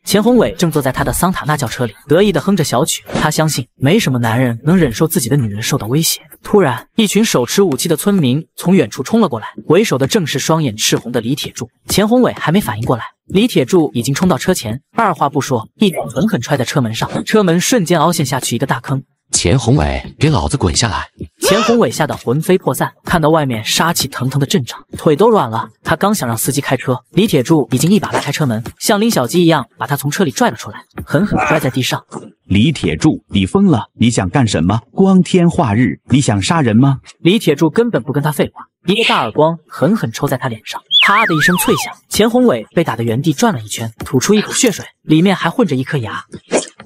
钱宏伟正坐在他的桑塔纳轿车里，得意地哼着小曲。他相信没什么男人能忍受自己的女人受到威胁。突然，一群手持武器的村民从远处冲了过来，为首的正是双眼赤红的李铁柱。钱宏伟还没反应过来，李铁柱已经冲到车前，二话不说，一脚狠狠踹在车门上，车门瞬间凹陷下去一个大坑。钱宏伟，给老子滚下来！钱宏伟吓得魂飞魄散，看到外面杀气腾腾的阵场，腿都软了。他刚想让司机开车，李铁柱已经一把拉开车门，像拎小鸡一样把他从车里拽了出来，狠狠摔在地上。李铁柱，你疯了！你想干什么？光天化日，你想杀人吗？李铁柱根本不跟他废话，一个大耳光狠狠抽在他脸上，啪的一声脆响，钱宏伟被打得原地转了一圈，吐出一口血水，里面还混着一颗牙。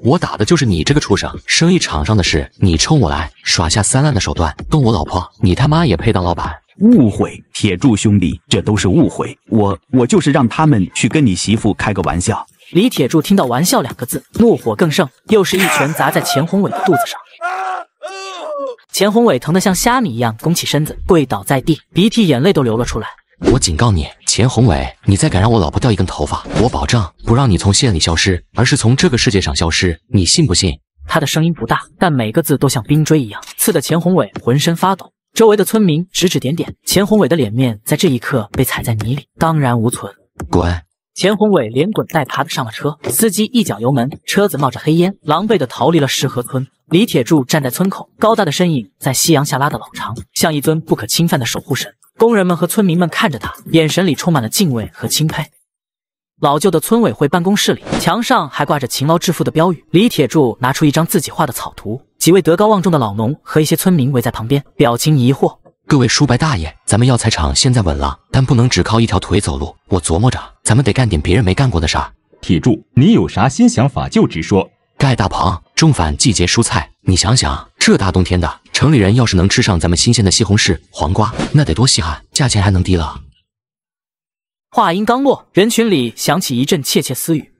我打的就是你这个畜生！生意场上的事，你冲我来，耍下3烂的手段，动我老婆，你他妈也配当老板？误会，铁柱兄弟，这都是误会。我就是让他们去跟你媳妇开个玩笑。李铁柱听到玩笑2个字，怒火更盛，又是一拳砸在钱宏伟的肚子上。钱宏伟疼得像虾米一样弓起身子，跪倒在地，鼻涕眼泪都流了出来。我警告你，钱宏伟，你再敢让我老婆掉一根头发，我保证不让你从县里消失，而是从这个世界上消失，你信不信？他的声音不大，但每个字都像冰锥一样，刺得钱宏伟浑身发抖。周围的村民指指点点，钱宏伟的脸面在这一刻被踩在泥里，荡然无存。滚！钱宏伟连滚带爬的上了车，司机一脚油门，车子冒着黑烟，狼狈的逃离了石河村。李铁柱站在村口，高大的身影在夕阳下拉得老长，像一尊不可侵犯的守护神。工人们和村民们看着他，眼神里充满了敬畏和钦佩。老旧的村委会办公室里，墙上还挂着勤劳致富的标语。李铁柱拿出一张自己画的草图，几位德高望重的老农和一些村民围在旁边，表情疑惑。各位叔伯大爷，咱们药材厂现在稳了，但不能只靠一条腿走路。我琢磨着，咱们得干点别人没干过的事儿。铁柱，你有啥新想法就直说。盖大棚，种返季节蔬菜。你想想，这大冬天的，城里人要是能吃上咱们新鲜的西红柿、黄瓜，那得多稀罕，价钱还能低了。话音刚落，人群里响起一阵窃窃私语。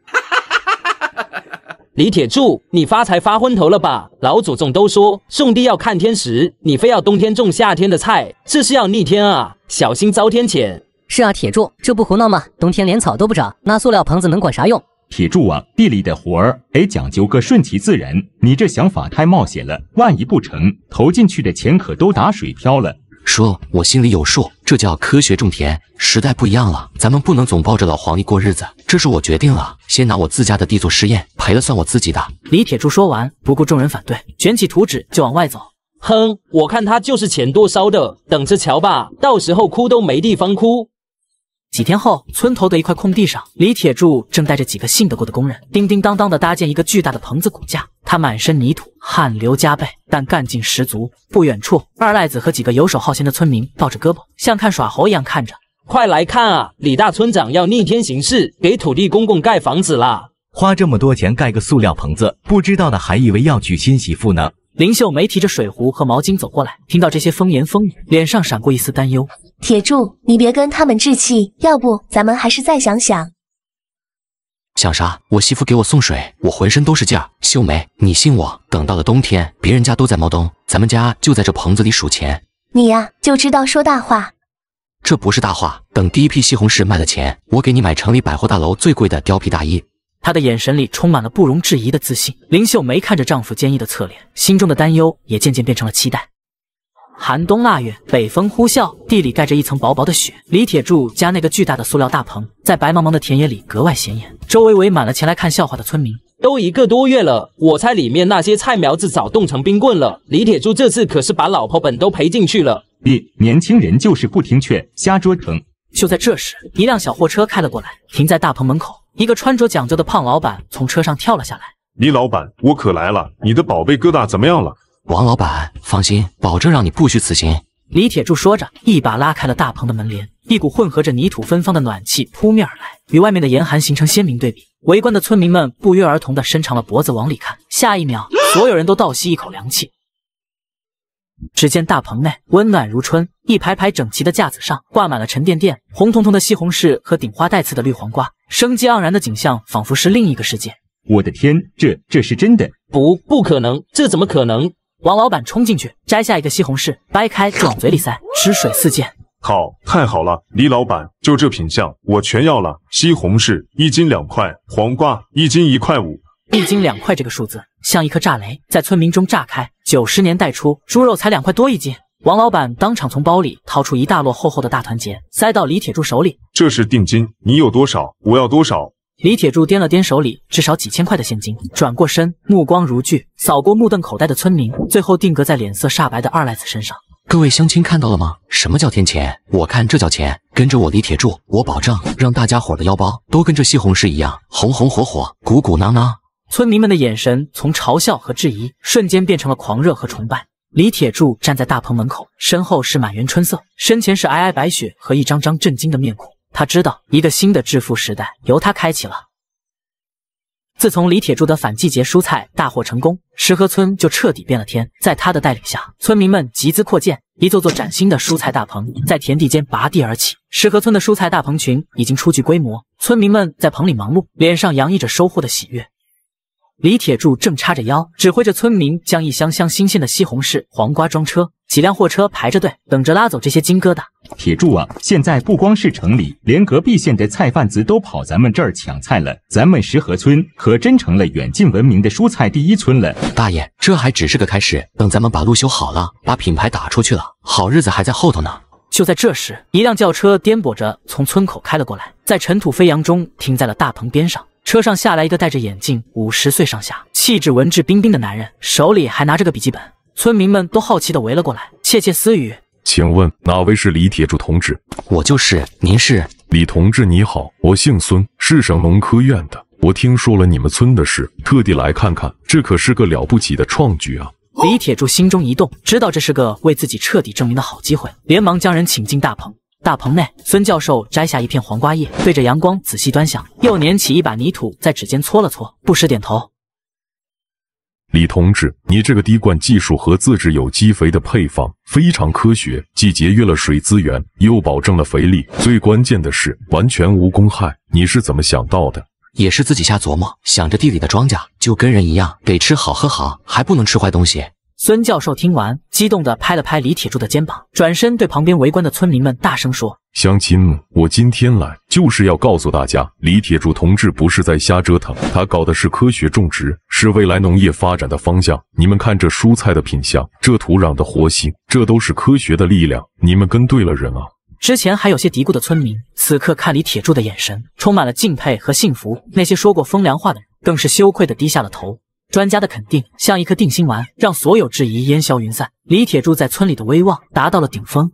李铁柱，你发财发昏头了吧？老祖宗都说种地要看天时，你非要冬天种夏天的菜，这是要逆天啊！小心遭天谴。是啊，铁柱，这不胡闹吗？冬天连草都不长，那塑料棚子能管啥用？铁柱啊，地里的活儿得讲究个顺其自然，你这想法太冒险了，万一不成，投进去的钱可都打水漂了。说，我心里有数，这叫科学种田。时代不一样了，咱们不能总抱着老黄历过日子，这是我决定了，先拿我自家的地做实验，赔了算我自己的。李铁柱说完，不顾众人反对，卷起图纸就往外走。哼，我看他就是钱多烧的，等着瞧吧，到时候哭都没地方哭。几天后，村头的一块空地上，李铁柱正带着几个信得过的工人，叮叮当当地搭建一个巨大的棚子骨架。他满身泥土，汗流浃背，但干劲十足。不远处，二赖子和几个游手好闲的村民抱着胳膊，像看耍猴一样看着。快来看啊！李大村长要逆天行事，给土地公公盖房子啦！花这么多钱盖个塑料棚子，不知道的还以为要娶新媳妇呢。林秀梅提着水壶和毛巾走过来，听到这些风言风语，脸上闪过一丝担忧。铁柱，你别跟他们置气，要不咱们还是再想想。想啥？我媳妇给我送水，我浑身都是劲儿。秀梅，你信我，等到了冬天，别人家都在猫冬，咱们家就在这棚子里数钱。你呀，就知道说大话。这不是大话，等第一批西红柿卖了钱，我给你买城里百货大楼最贵的貂皮大衣。她的眼神里充满了不容置疑的自信。林秀梅看着丈夫坚毅的侧脸，心中的担忧也渐渐变成了期待。寒冬腊月，北风呼啸，地里盖着一层薄薄的雪。李铁柱家那个巨大的塑料大棚，在白茫茫的田野里格外显眼，周围围满了前来看笑话的村民。都1个多月了，我猜里面那些菜苗子早冻成冰棍了。李铁柱这次可是把老婆本都赔进去了。年轻人就是不听劝，瞎折腾。就在这时，一辆小货车开了过来，停在大棚门口。一个穿着讲究的胖老板从车上跳了下来。李老板，我可来了，你的宝贝疙瘩怎么样了？王老板，放心，保证让你不虚此行。李铁柱说着，一把拉开了大棚的门帘，一股混合着泥土芬芳的暖气扑面而来，与外面的严寒形成鲜明对比。围观的村民们不约而同地伸长了脖子往里看，下一秒，所有人都倒吸一口凉气。只见大棚内温暖如春，一排排整齐的架子上挂满了沉甸甸、红彤彤的西红柿和顶花带刺的绿黄瓜，生机盎然的景象仿佛是另一个世界。我的天，这是真的？不可能，这怎么可能？王老板冲进去，摘下一个西红柿，掰开就往嘴里塞，汁水四溅。好，太好了，李老板，就这品相，我全要了。西红柿1斤2块，黄瓜1斤1块5。1斤2块这个数字像一颗炸雷，在村民中炸开。90年代初，猪肉才2块多1斤。王老板当场从包里掏出一大摞厚厚的大团结，塞到李铁柱手里。这是定金，你有多少，我要多少。李铁柱掂了掂手里至少几千块的现金，转过身，目光如炬，扫过目瞪口呆的村民，最后定格在脸色煞白的二赖子身上。各位乡亲看到了吗？什么叫天钱？我看这叫钱。跟着我李铁柱，我保证让大家伙的腰包都跟这西红柿一样红红火火、鼓鼓囊囊。村民们的眼神从嘲笑和质疑瞬间变成了狂热和崇拜。李铁柱站在大棚门口，身后是满园春色，身前是皑皑白雪和一张张震惊的面孔。他知道，一个新的致富时代由他开启了。自从李铁柱的反季节蔬菜大获成功，石河村就彻底变了天。在他的带领下，村民们集资扩建，一座座崭新的蔬菜大棚在田地间拔地而起。石河村的蔬菜大棚群已经初具规模，村民们在棚里忙碌，脸上洋溢着收获的喜悦。李铁柱正叉着腰，指挥着村民将一箱箱新鲜的西红柿、黄瓜装车，几辆货车排着队，等着拉走这些金疙瘩。铁柱啊，现在不光是城里，连隔壁县的菜贩子都跑咱们这儿抢菜了。咱们石河村可真成了远近闻名的蔬菜第一村了。大爷，这还只是个开始，等咱们把路修好了，把品牌打出去了，好日子还在后头呢。就在这时，一辆轿车颠簸着从村口开了过来，在尘土飞扬中停在了大棚边上。车上下来一个戴着眼镜、50岁上下、气质文质彬彬的男人，手里还拿着个笔记本。村民们都好奇地围了过来，窃窃私语：请问哪位是李铁柱同志？我就是，您是？李同志你好，我姓孙，是省农科院的。我听说了你们村的事，特地来看看，这可是个了不起的创举啊！李铁柱心中一动，知道这是个为自己彻底证明的好机会，连忙将人请进大棚。大棚内，孙教授摘下一片黄瓜叶，对着阳光仔细端详，又捻起一把泥土在指尖搓了搓，不时点头。李同志，你这个滴灌技术和自制有机肥的配方非常科学，既节约了水资源，又保证了肥力，最关键的是完全无公害。你是怎么想到的？也是自己瞎琢磨，想着地里的庄稼就跟人一样，得吃好喝好，还不能吃坏东西。孙教授听完，激动地拍了拍李铁柱的肩膀，转身对旁边围观的村民们大声说：乡亲们，我今天来就是要告诉大家，李铁柱同志不是在瞎折腾，他搞的是科学种植，是未来农业发展的方向。你们看这蔬菜的品相，这土壤的活性，这都是科学的力量，你们跟对了人啊！之前还有些嘀咕的村民，此刻看李铁柱的眼神充满了敬佩和幸福，那些说过风凉话的人更是羞愧地低下了头。专家的肯定像一颗定心丸，让所有质疑烟消云散。李铁柱在村里的威望达到了顶峰。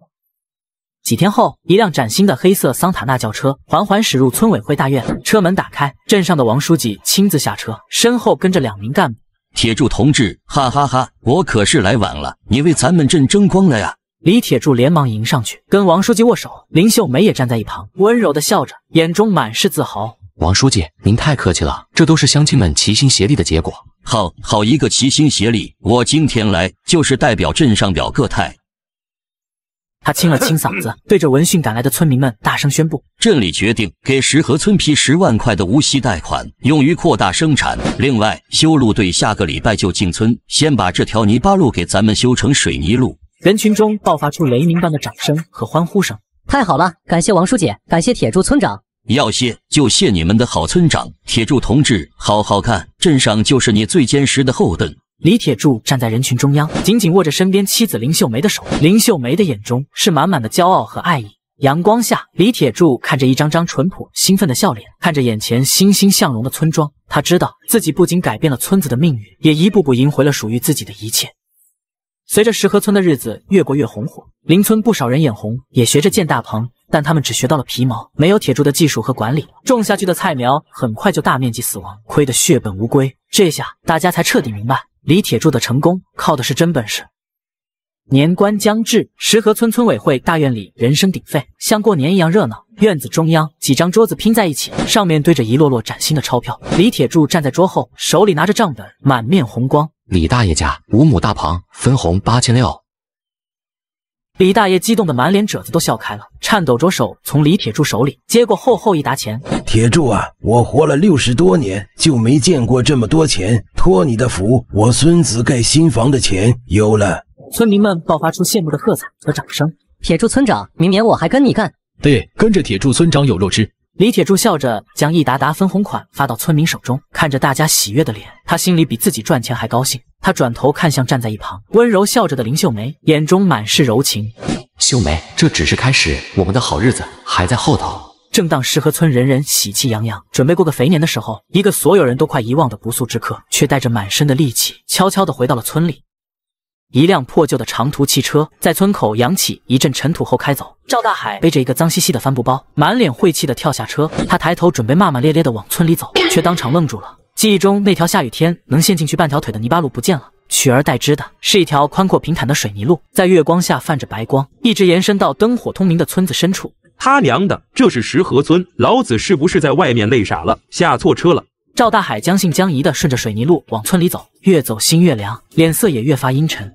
几天后，一辆崭新的黑色桑塔纳轿车缓缓驶入村委会大院，车门打开，镇上的王书记亲自下车，身后跟着2名干部。铁柱同志，哈哈哈，我可是来晚了，你为咱们镇争光了呀！李铁柱连忙迎上去，跟王书记握手。林秀梅也站在一旁，温柔地笑着，眼中满是自豪。王书记，您太客气了，这都是乡亲们齐心协力的结果。好一个齐心协力！我今天来就是代表镇上表个态。他清了清嗓子，对着闻讯赶来的村民们大声宣布：镇里决定给石河村批10万块的无息贷款，用于扩大生产。另外，修路队下个礼拜就进村，先把这条泥巴路给咱们修成水泥路。人群中爆发出雷鸣般的掌声和欢呼声。太好了，感谢王书记，感谢铁柱村长。要谢就谢你们的好村长，铁柱同志，好好看，镇上就是你最坚实的后盾。李铁柱站在人群中央，紧紧握着身边妻子林秀梅的手。林秀梅的眼中是满满的骄傲和爱意。阳光下，李铁柱看着一张张淳朴兴奋的笑脸，看着眼前欣欣向荣的村庄，他知道自己不仅改变了村子的命运，也一步步赢回了属于自己的一切。随着石河村的日子越过越红火，邻村不少人眼红，也学着建大棚，但他们只学到了皮毛，没有铁柱的技术和管理，种下去的菜苗很快就大面积死亡，亏得血本无归。这下大家才彻底明白，李铁柱的成功靠的是真本事。年关将至，石河村村委会大院里人声鼎沸，像过年一样热闹。院子中央，几张桌子拼在一起，上面堆着一摞摞崭新的钞票。李铁柱站在桌后，手里拿着账本，满面红光。李大爷家5亩大棚，分红8600。李大爷激动的满脸褶子都笑开了，颤抖着手从李铁柱手里接过厚厚一沓钱。铁柱啊，我活了60多年，就没见过这么多钱。托你的福，我孙子盖新房的钱有了。村民们爆发出羡慕的喝彩和掌声。铁柱村长，明年我还跟你干。对，跟着铁柱村长有肉吃。李铁柱笑着将一沓沓分红款发到村民手中，看着大家喜悦的脸，他心里比自己赚钱还高兴。他转头看向站在一旁温柔笑着的林秀梅，眼中满是柔情。秀梅，这只是开始，我们的好日子还在后头。正当石河村人人喜气洋洋，准备过个肥年的时候，一个所有人都快遗忘的不速之客，却带着满身的戾气，悄悄地回到了村里。一辆破旧的长途汽车在村口扬起一阵尘土后开走，赵大海背着一个脏兮兮的帆布包，满脸晦气地跳下车。他抬头准备骂骂咧咧地往村里走，却当场愣住了。记忆中那条下雨天能陷进去半条腿的泥巴路不见了，取而代之的是一条宽阔平坦的水泥路，在月光下泛着白光，一直延伸到灯火通明的村子深处。他娘的，这是石河村，老子是不是在外面累傻了，下错车了？赵大海将信将疑地顺着水泥路往村里走，越走心越凉，脸色也越发阴沉。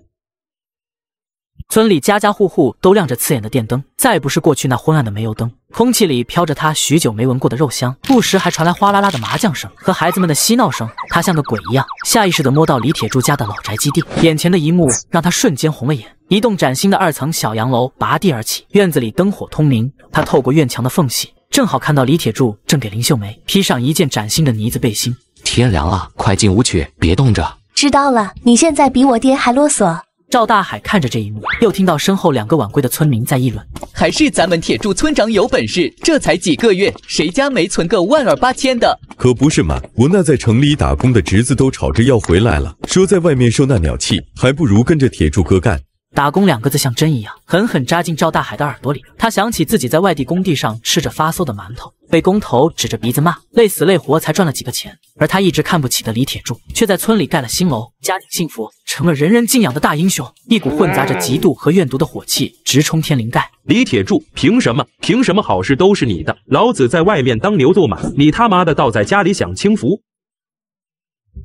村里家家户户都亮着刺眼的电灯，再不是过去那昏暗的煤油灯。空气里飘着他许久没闻过的肉香，不时还传来哗啦啦的麻将声和孩子们的嬉闹声。他像个鬼一样，下意识地摸到李铁柱家的老宅基地，眼前的一幕让他瞬间红了眼。一栋崭新的2层小洋楼拔地而起，院子里灯火通明。他透过院墙的缝隙，正好看到李铁柱正给林秀梅披上一件崭新的呢子背心。天凉了，快进屋去，别冻着。知道了，你现在比我爹还啰嗦。赵大海看着这一幕，又听到身后2个晚归的村民在议论：还是咱们铁柱村长有本事，这才几个月，谁家没存个128千的？可不是嘛，我那在城里打工的侄子都吵着要回来了，说在外面受那鸟气，还不如跟着铁柱哥干。打工2个字像针一样狠狠扎进赵大海的耳朵里。他想起自己在外地工地上吃着发馊的馒头，被工头指着鼻子骂，累死累活才赚了几个钱。而他一直看不起的李铁柱，却在村里盖了新楼，家庭幸福，成了人人敬仰的大英雄。一股混杂着嫉妒和怨毒的火气直冲天灵盖。李铁柱，凭什么？凭什么好事都是你的？老子在外面当牛做马，你他妈的倒在家里享清福。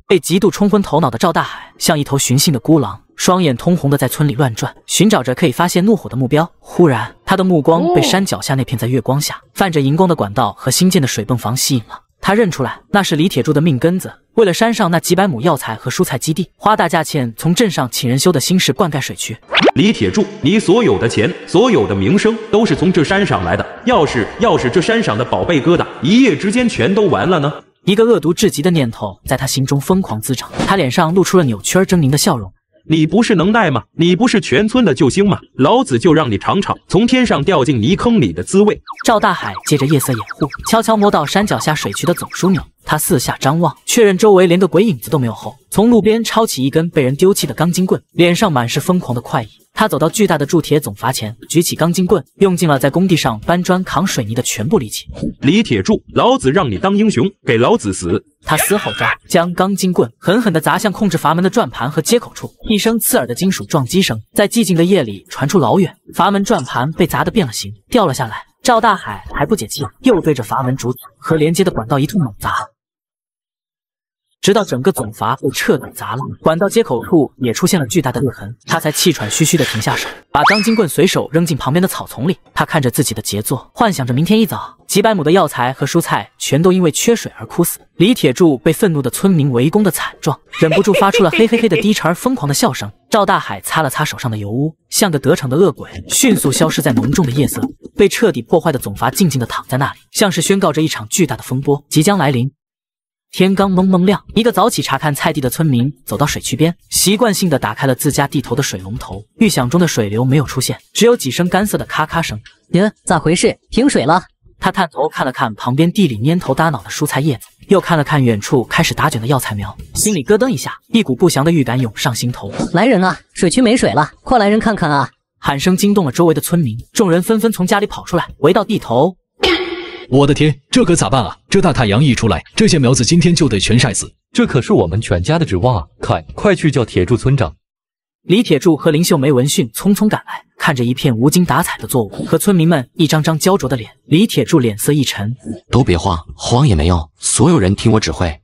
被嫉妒冲昏头脑的赵大海像一头寻衅的孤狼，双眼通红的在村里乱转，寻找着可以发泄怒火的目标。忽然，他的目光被山脚下那片在月光下泛着荧光的管道和新建的水泵房吸引了。他认出来，那是李铁柱的命根子。为了山上那几百亩药材和蔬菜基地，花大价钱从镇上请人修的新式灌溉水渠。李铁柱，你所有的钱，所有的名声，都是从这山上来的。要是这山上的宝贝疙瘩一夜之间全都完了呢？一个恶毒至极的念头在他心中疯狂滋长，他脸上露出了扭曲而狰狞的笑容。你不是能耐吗？你不是全村的救星吗？老子就让你尝尝从天上掉进泥坑里的滋味。赵大海借着夜色掩护，悄悄摸到山脚下水渠的总枢纽。他四下张望，确认周围连个鬼影子都没有后，从路边抄起一根被人丢弃的钢筋棍，脸上满是疯狂的快意。他走到巨大的铸铁总阀前，举起钢筋棍，用尽了在工地上搬砖扛水泥的全部力气。李铁柱，老子让你当英雄，给老子死！他嘶吼着，将钢筋棍狠狠地砸向控制阀门的转盘和接口处，一声刺耳的金属撞击声在寂静的夜里传出老远。阀门转盘被砸得变了形，掉了下来。赵大海还不解气，又对着阀门主体和连接的管道一通猛砸，直到整个总阀被彻底砸烂，管道接口处也出现了巨大的裂痕，他才气喘吁吁地停下手，把钢筋棍随手扔进旁边的草丛里。他看着自己的杰作，幻想着明天一早几百亩的药材和蔬菜全都因为缺水而枯死。李铁柱被愤怒的村民围攻的惨状，忍不住发出了嘿嘿嘿的低沉而疯狂的笑声。赵大海擦了擦手上的油污，像个得逞的恶鬼，迅速消失在浓重的夜色里。被彻底破坏的总阀静静地躺在那里，像是宣告着一场巨大的风波即将来临。天刚蒙蒙亮，一个早起查看菜地的村民走到水渠边，习惯性地打开了自家地头的水龙头。预想中的水流没有出现，只有几声干涩的咔咔声。呀，咋回事？停水了！他探头看了看旁边地里蔫头耷脑的蔬菜叶子，又看了看远处开始打卷的药材苗，心里咯噔一下，一股不祥的预感涌上心头。来人啊，水渠没水了，快来人看看啊！喊声惊动了周围的村民，众人纷纷从家里跑出来，围到地头。我的天，这可咋办啊？这大太阳一出来，这些苗子今天就得全晒死。这可是我们全家的指望啊！快去叫铁柱村长。李铁柱和林秀梅闻讯匆匆赶来，看着一片无精打采的作物和村民们一张张焦灼的脸，李铁柱脸色一沉：都别慌，慌也没用，所有人听我指挥。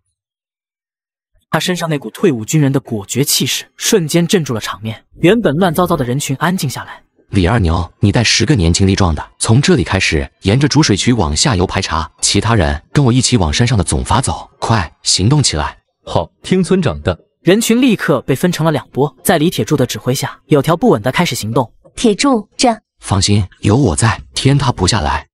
他身上那股退伍军人的果决气势瞬间镇住了场面，原本乱糟糟的人群安静下来。李二牛，你带10个年轻力壮的，从这里开始，沿着主水渠往下游排查，其他人跟我一起往山上的总阀走，快行动起来！好，听村长的。人群立刻被分成了2波，在李铁柱的指挥下，有条不紊地开始行动。铁柱，这放心，有我在，天塌不下来。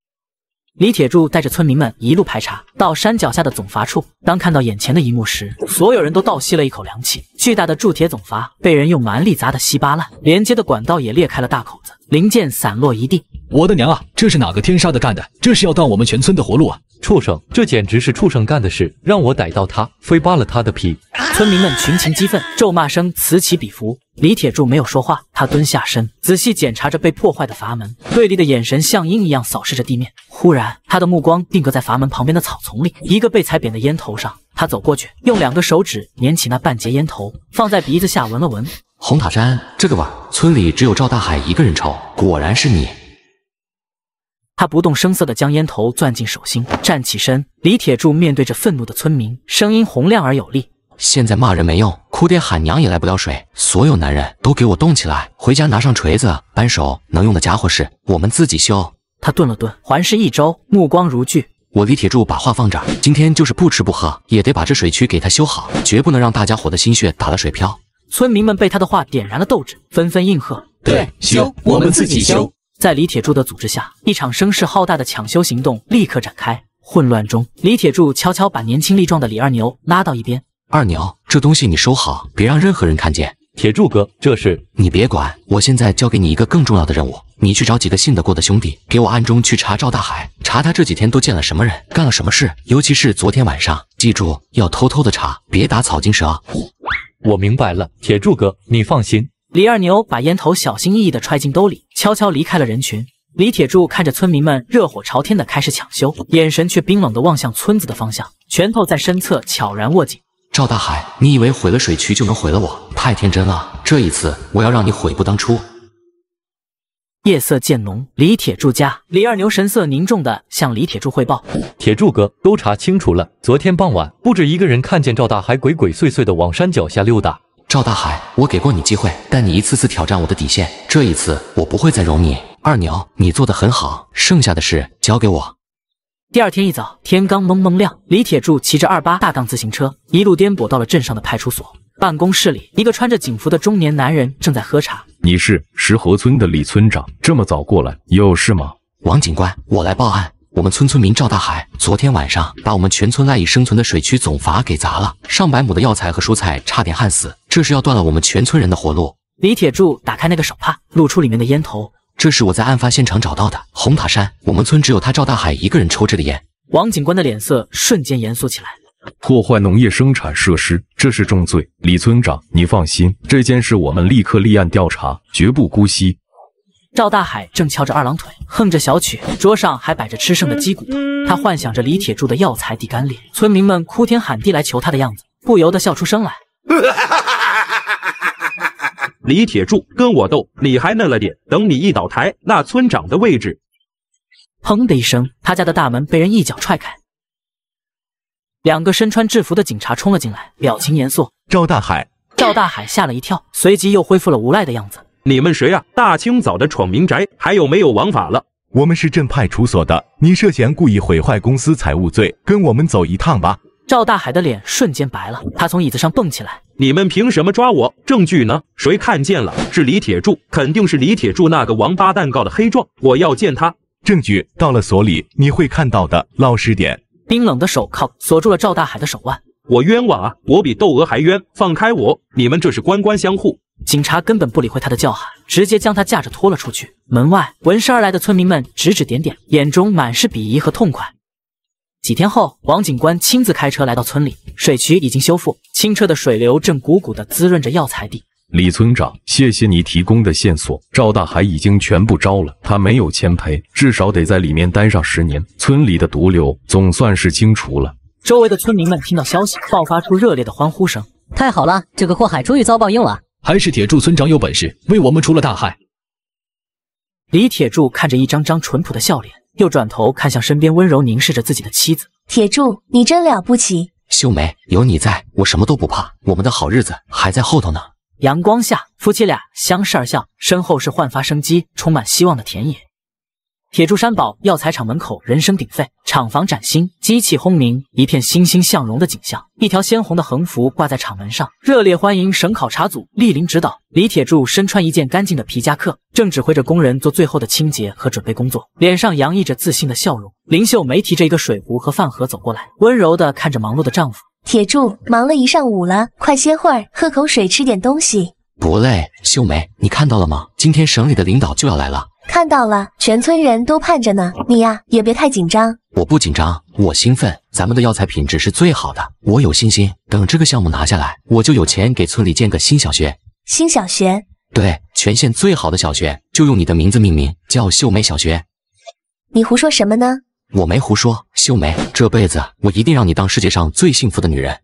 李铁柱带着村民们一路排查，到山脚下的总阀处。当看到眼前的一幕时，所有人都倒吸了一口凉气。巨大的铸铁总阀被人用蛮力砸得稀巴烂，连接的管道也裂开了大口子，零件散落一地。我的娘啊，这是哪个天杀的干的？这是要断我们全村的活路啊！畜生，这简直是畜生干的事！让我逮到他，非扒了他的皮！村民们群情激愤，咒骂声此起彼伏。李铁柱没有说话，他蹲下身，仔细检查着被破坏的阀门，锐利的眼神像鹰一样扫视着地面。忽然，他的目光定格在阀门旁边的草丛里，一个被踩扁的烟头上。他走过去，用2个手指捻起那半截烟头，放在鼻子下闻了闻。红塔山，这个味儿，村里只有赵大海一个人抽，果然是你。他不动声色地将烟头攥进手心，站起身。李铁柱面对着愤怒的村民，声音洪亮而有力：现在骂人没用，哭爹喊娘也来不了水，所有男人都给我动起来，回家拿上锤子、扳手，能用的家伙事我们自己修。他顿了顿，环视一周，目光如炬。我李铁柱把话放这儿，今天就是不吃不喝，也得把这水渠给他修好，绝不能让大家伙的心血打了水漂。村民们被他的话点燃了斗志，纷纷应和：对，修，我们自己修。在李铁柱的组织下，一场声势浩大的抢修行动立刻展开。混乱中，李铁柱悄悄把年轻力壮的李二牛拉到一边：二牛，这东西你收好，别让任何人看见。铁柱哥，这事你别管，我现在交给你一个更重要的任务，你去找几个信得过的兄弟，给我暗中去查赵大海，查他这几天都见了什么人，干了什么事，尤其是昨天晚上，记住要偷偷的查，别打草惊蛇。我明白了，铁柱哥，你放心。李二牛把烟头小心翼翼地揣进兜里，悄悄离开了人群。李铁柱看着村民们热火朝天地开始抢修，眼神却冰冷地望向村子的方向，拳头在身侧悄然握紧。赵大海，你以为毁了水渠就能毁了我？太天真了！这一次，我要让你悔不当初。夜色渐浓，李铁柱家，李二牛神色凝重地向李铁柱汇报：铁柱哥，都查清楚了，昨天傍晚，不止一个人看见赵大海鬼鬼祟祟地往山脚下溜达。赵大海，我给过你机会，但你一次次挑战我的底线，这一次我不会再容你。二牛，你做得很好，剩下的事交给我。第二天一早，天刚蒙蒙亮，李铁柱骑着28大杠自行车，一路颠簸到了镇上的派出所。办公室里，一个穿着警服的中年男人正在喝茶。你是石河村的李村长，这么早过来，有事吗？王警官，我来报案。我们村民赵大海昨天晚上把我们全村赖以生存的水渠总阀给砸了，上百亩的药材和蔬菜差点旱死，这是要断了我们全村人的活路。李铁柱打开那个手帕，露出里面的烟头。这是我在案发现场找到的。红塔山，我们村只有他赵大海一个人抽这个烟。王警官的脸色瞬间严肃起来。破坏农业生产设施，这是重罪。李村长，你放心，这件事我们立刻立案调查，绝不姑息。赵大海正翘着二郎腿，哼着小曲，桌上还摆着吃剩的鸡骨头。他幻想着李铁柱的药材地干裂，村民们哭天喊地来求他的样子，不由得笑出声来。李铁柱，跟我斗，你还嫩了点，等你一倒台，那村长的位置……砰的一声，他家的大门被人一脚踹开。2个身穿制服的警察冲了进来，表情严肃。赵大海，赵大海吓了一跳，随即又恢复了无赖的样子。你们谁啊？大清早的闯民宅，还有没有王法了？我们是镇派出所的，你涉嫌故意毁坏公司财物罪，跟我们走一趟吧。赵大海的脸瞬间白了，他从椅子上蹦起来。你们凭什么抓我？证据呢？谁看见了？是李铁柱，肯定是李铁柱那个王八蛋告的黑状，我要见他。证据到了所里，你会看到的，老实点。冰冷的手铐锁住了赵大海的手腕。我冤枉啊！我比窦娥还冤！放开我！你们这是官官相护！警察根本不理会他的叫喊，直接将他架着拖了出去。门外闻声而来的村民们指指点点，眼中满是鄙夷和痛快。几天后，王警官亲自开车来到村里，水渠已经修复，清澈的水流正汩汩地滋润着药材地。李村长，谢谢你提供的线索，赵大海已经全部招了，他没有钱赔，至少得在里面待上10年，村里的毒瘤总算是清除了。周围的村民们听到消息，爆发出热烈的欢呼声。太好了，这个祸害终于遭报应了。还是铁柱村长有本事，为我们除了大害。李铁柱看着一张张淳朴的笑脸，又转头看向身边温柔凝视着自己的妻子。铁柱，你真了不起。秀梅，有你在，我什么都不怕，我们的好日子还在后头呢。阳光下，夫妻俩相视而笑，身后是焕发生机、充满希望的田野。铁柱山堡药材厂门口人声鼎沸，厂房崭新，机器轰鸣，一片欣欣向荣的景象。一条鲜红的横幅挂在厂门上，热烈欢迎省考察组莅临指导。李铁柱身穿一件干净的皮夹克，正指挥着工人做最后的清洁和准备工作，脸上洋溢着自信的笑容。林秀梅提着一个水壶和饭盒走过来，温柔地看着忙碌的丈夫。铁柱，忙了一上午了，快歇会儿，喝口水，吃点东西。不累。秀梅，你看到了吗？今天省里的领导就要来了。看到了，全村人都盼着呢。你呀，也别太紧张。我不紧张，我兴奋。咱们的药材品质是最好的，我有信心。等这个项目拿下来，我就有钱给村里建个新小学。新小学？对，全县最好的小学，就用你的名字命名，叫秀梅小学。你胡说什么呢？我没胡说，秀梅，这辈子我一定让你当世界上最幸福的女人。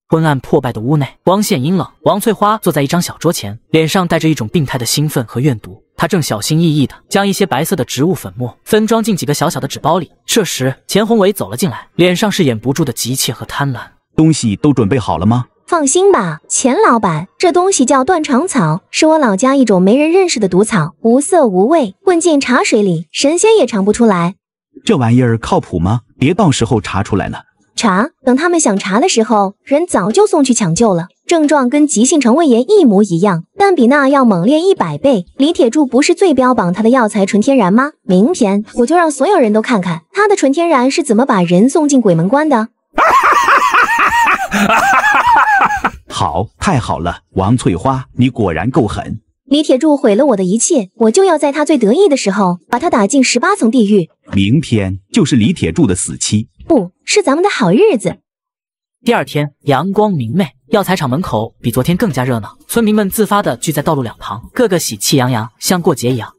昏暗破败的屋内，光线阴冷。王翠花坐在一张小桌前，脸上带着一种病态的兴奋和怨毒。她正小心翼翼地将一些白色的植物粉末分装进几个小小的纸包里。这时，钱宏伟走了进来，脸上是掩不住的急切和贪婪。东西都准备好了吗？放心吧，钱老板，这东西叫断肠草，是我老家一种没人认识的毒草，无色无味，混进茶水里，神仙也尝不出来。这玩意儿靠谱吗？别到时候查出来了。查，等他们想查的时候，人早就送去抢救了。症状跟急性肠胃炎一模一样，但比那要猛烈100倍。李铁柱不是最标榜他的药材纯天然吗？明天我就让所有人都看看他的纯天然是怎么把人送进鬼门关的。好，太好了，王翠花，你果然够狠。李铁柱毁了我的一切，我就要在他最得意的时候把他打进18层地狱。明天就是李铁柱的死期，不是咱们的好日子。第二天，阳光明媚，药材厂门口比昨天更加热闹，村民们自发地聚在道路两旁，个个喜气洋洋，像过节一样。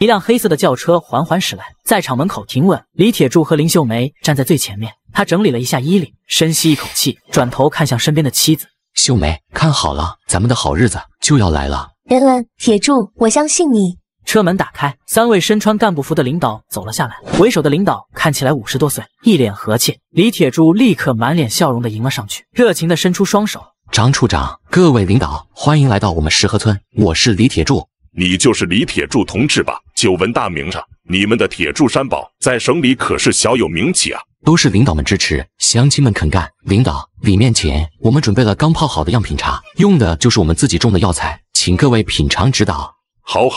一辆黑色的轿车缓缓驶来，在厂门口停稳。李铁柱和林秀梅站在最前面，他整理了一下衣领，深吸一口气，转头看向身边的妻子。秀梅，看好了，咱们的好日子就要来了。铁柱，我相信你。车门打开，3位身穿干部服的领导走了下来。为首的领导看起来50多岁，一脸和气。李铁柱立刻满脸笑容地迎了上去，热情地伸出双手。张处长，各位领导，欢迎来到我们石河村，我是李铁柱。你就是李铁柱同志吧？久闻大名啊，你们的铁柱山堡在省里可是小有名气啊。都是领导们支持，乡亲们肯干。领导，里面请，我们准备了刚泡好的样品茶，用的就是我们自己种的药材，请各位品尝指导。好，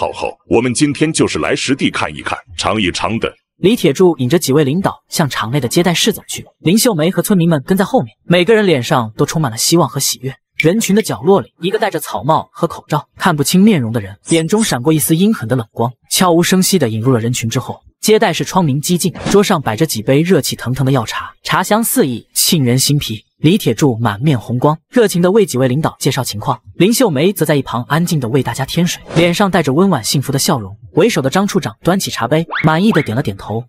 我们今天就是来实地看一看，尝一尝的。李铁柱引着几位领导向场内的接待室走去，林秀梅和村民们跟在后面，每个人脸上都充满了希望和喜悦。人群的角落里，一个戴着草帽和口罩、看不清面容的人，眼中闪过一丝阴狠的冷光，悄无声息地引入了人群之后。接待室窗明几净，桌上摆着几杯热气腾腾的药茶，茶香四溢，沁人心脾。李铁柱满面红光，热情地为几位领导介绍情况。林秀梅则在一旁安静地为大家添水，脸上带着温婉幸福的笑容。为首的张处长端起茶杯，满意地点了点头。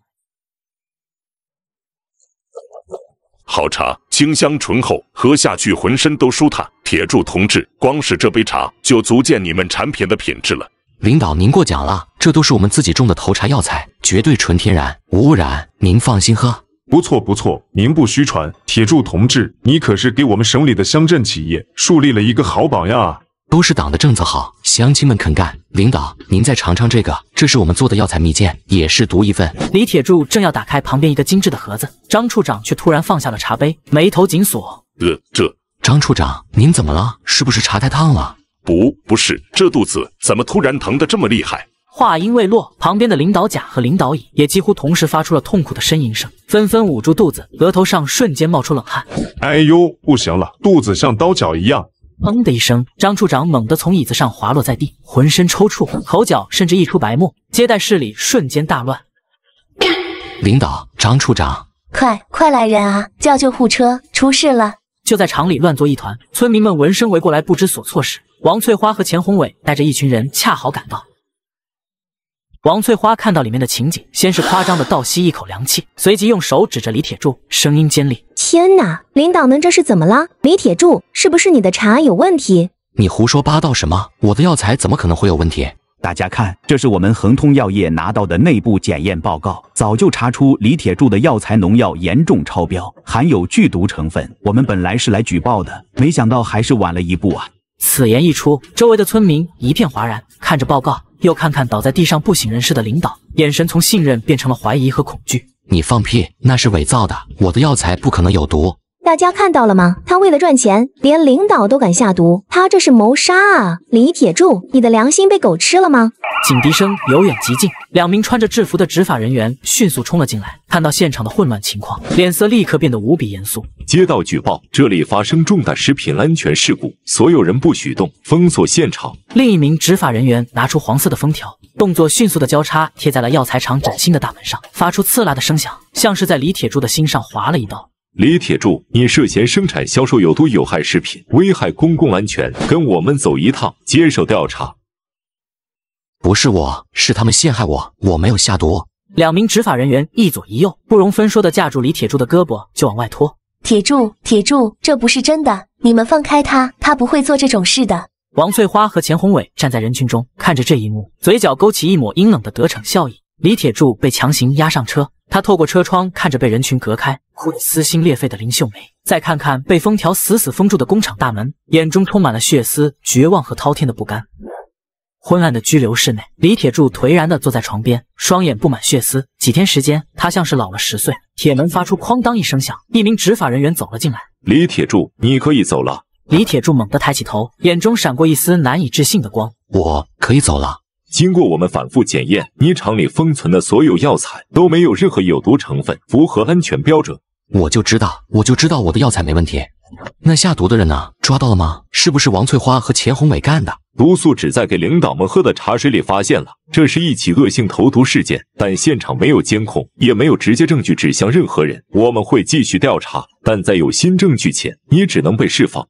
好茶，清香醇厚，喝下去浑身都舒坦。铁柱同志，光是这杯茶就足见你们产品的品质了。领导您过奖了，这都是我们自己种的头茶药材，绝对纯天然，无污染，您放心喝。不错不错，名不虚传，铁柱同志，你可是给我们省里的乡镇企业树立了一个好榜样啊！都是党的政策好，乡亲们肯干。领导，您再尝尝这个，这是我们做的药材蜜饯，也是独一份。李铁柱正要打开旁边一个精致的盒子，张处长却突然放下了茶杯，眉头紧锁。张处长，您怎么了？是不是茶太烫了？不是，这肚子怎么突然疼得这么厉害？话音未落，旁边的领导甲和领导乙也几乎同时发出了痛苦的呻吟声，纷纷捂住肚子，额头上瞬间冒出冷汗。哎呦，不行了，肚子像刀绞一样。砰的一声，张处长猛地从椅子上滑落在地，浑身抽搐，口角甚至溢出白沫。接待室里瞬间大乱。领导，张处长，快来人啊！叫救护车，出事了！就在厂里乱作一团，村民们闻声围过来，不知所措时，王翠花和钱宏伟带着一群人恰好赶到。王翠花看到里面的情景，先是夸张的倒吸一口凉气，随即用手指着李铁柱，声音尖利：“天哪，领导们这是怎么了？李铁柱，是不是你的茶有问题？”你胡说八道什么？我的药材怎么可能会有问题？大家看，这是我们恒通药业拿到的内部检验报告，早就查出李铁柱的药材农药严重超标，含有剧毒成分。我们本来是来举报的，没想到还是晚了一步啊！此言一出，周围的村民一片哗然，看着报告，又看看倒在地上不省人事的领导，眼神从信任变成了怀疑和恐惧。你放屁，那是伪造的，我的药材不可能有毒。大家看到了吗？他为了赚钱，连领导都敢下毒，他这是谋杀啊！李铁柱，你的良心被狗吃了吗？警笛声由远及近，两名穿着制服的执法人员迅速冲了进来，看到现场的混乱情况，脸色立刻变得无比严肃。接到举报，这里发生重大食品安全事故，所有人不许动，封锁现场。另一名执法人员拿出黄色的封条，动作迅速的交叉贴在了药材厂崭新的大门上，发出刺辣的声响，像是在李铁柱的心上划了一刀。李铁柱，你涉嫌生产销售有毒有害食品，危害公共安全，跟我们走一趟，接受调查。不是我，是他们陷害我，我没有下毒。两名执法人员一左一右，不容分说的架住李铁柱的胳膊就往外拖。铁柱，这不是真的，你们放开他，他不会做这种事的。王翠花和钱宏伟站在人群中，看着这一幕，嘴角勾起一抹阴冷的得逞笑意。李铁柱被强行押上车，他透过车窗看着被人群隔开，哭得撕心裂肺的林秀梅，再看看被封条死死封住的工厂大门，眼中充满了血丝、绝望和滔天的不甘。昏暗的拘留室内，李铁柱颓然地坐在床边，双眼布满血丝。几天时间，他像是老了10岁。铁门发出哐当一声响，一名执法人员走了进来。李铁柱，你可以走了。李铁柱猛地抬起头，眼中闪过一丝难以置信的光。我可以走了。经过我们反复检验，你厂里封存的所有药材都没有任何有毒成分，符合安全标准。我就知道我的药材没问题。那下毒的人呢？抓到了吗？是不是王翠花和钱宏伟干的？毒素只在给领导们喝的茶水里发现了，这是一起恶性投毒事件，但现场没有监控，也没有直接证据指向任何人。我们会继续调查，但在有新证据前，你只能被释放。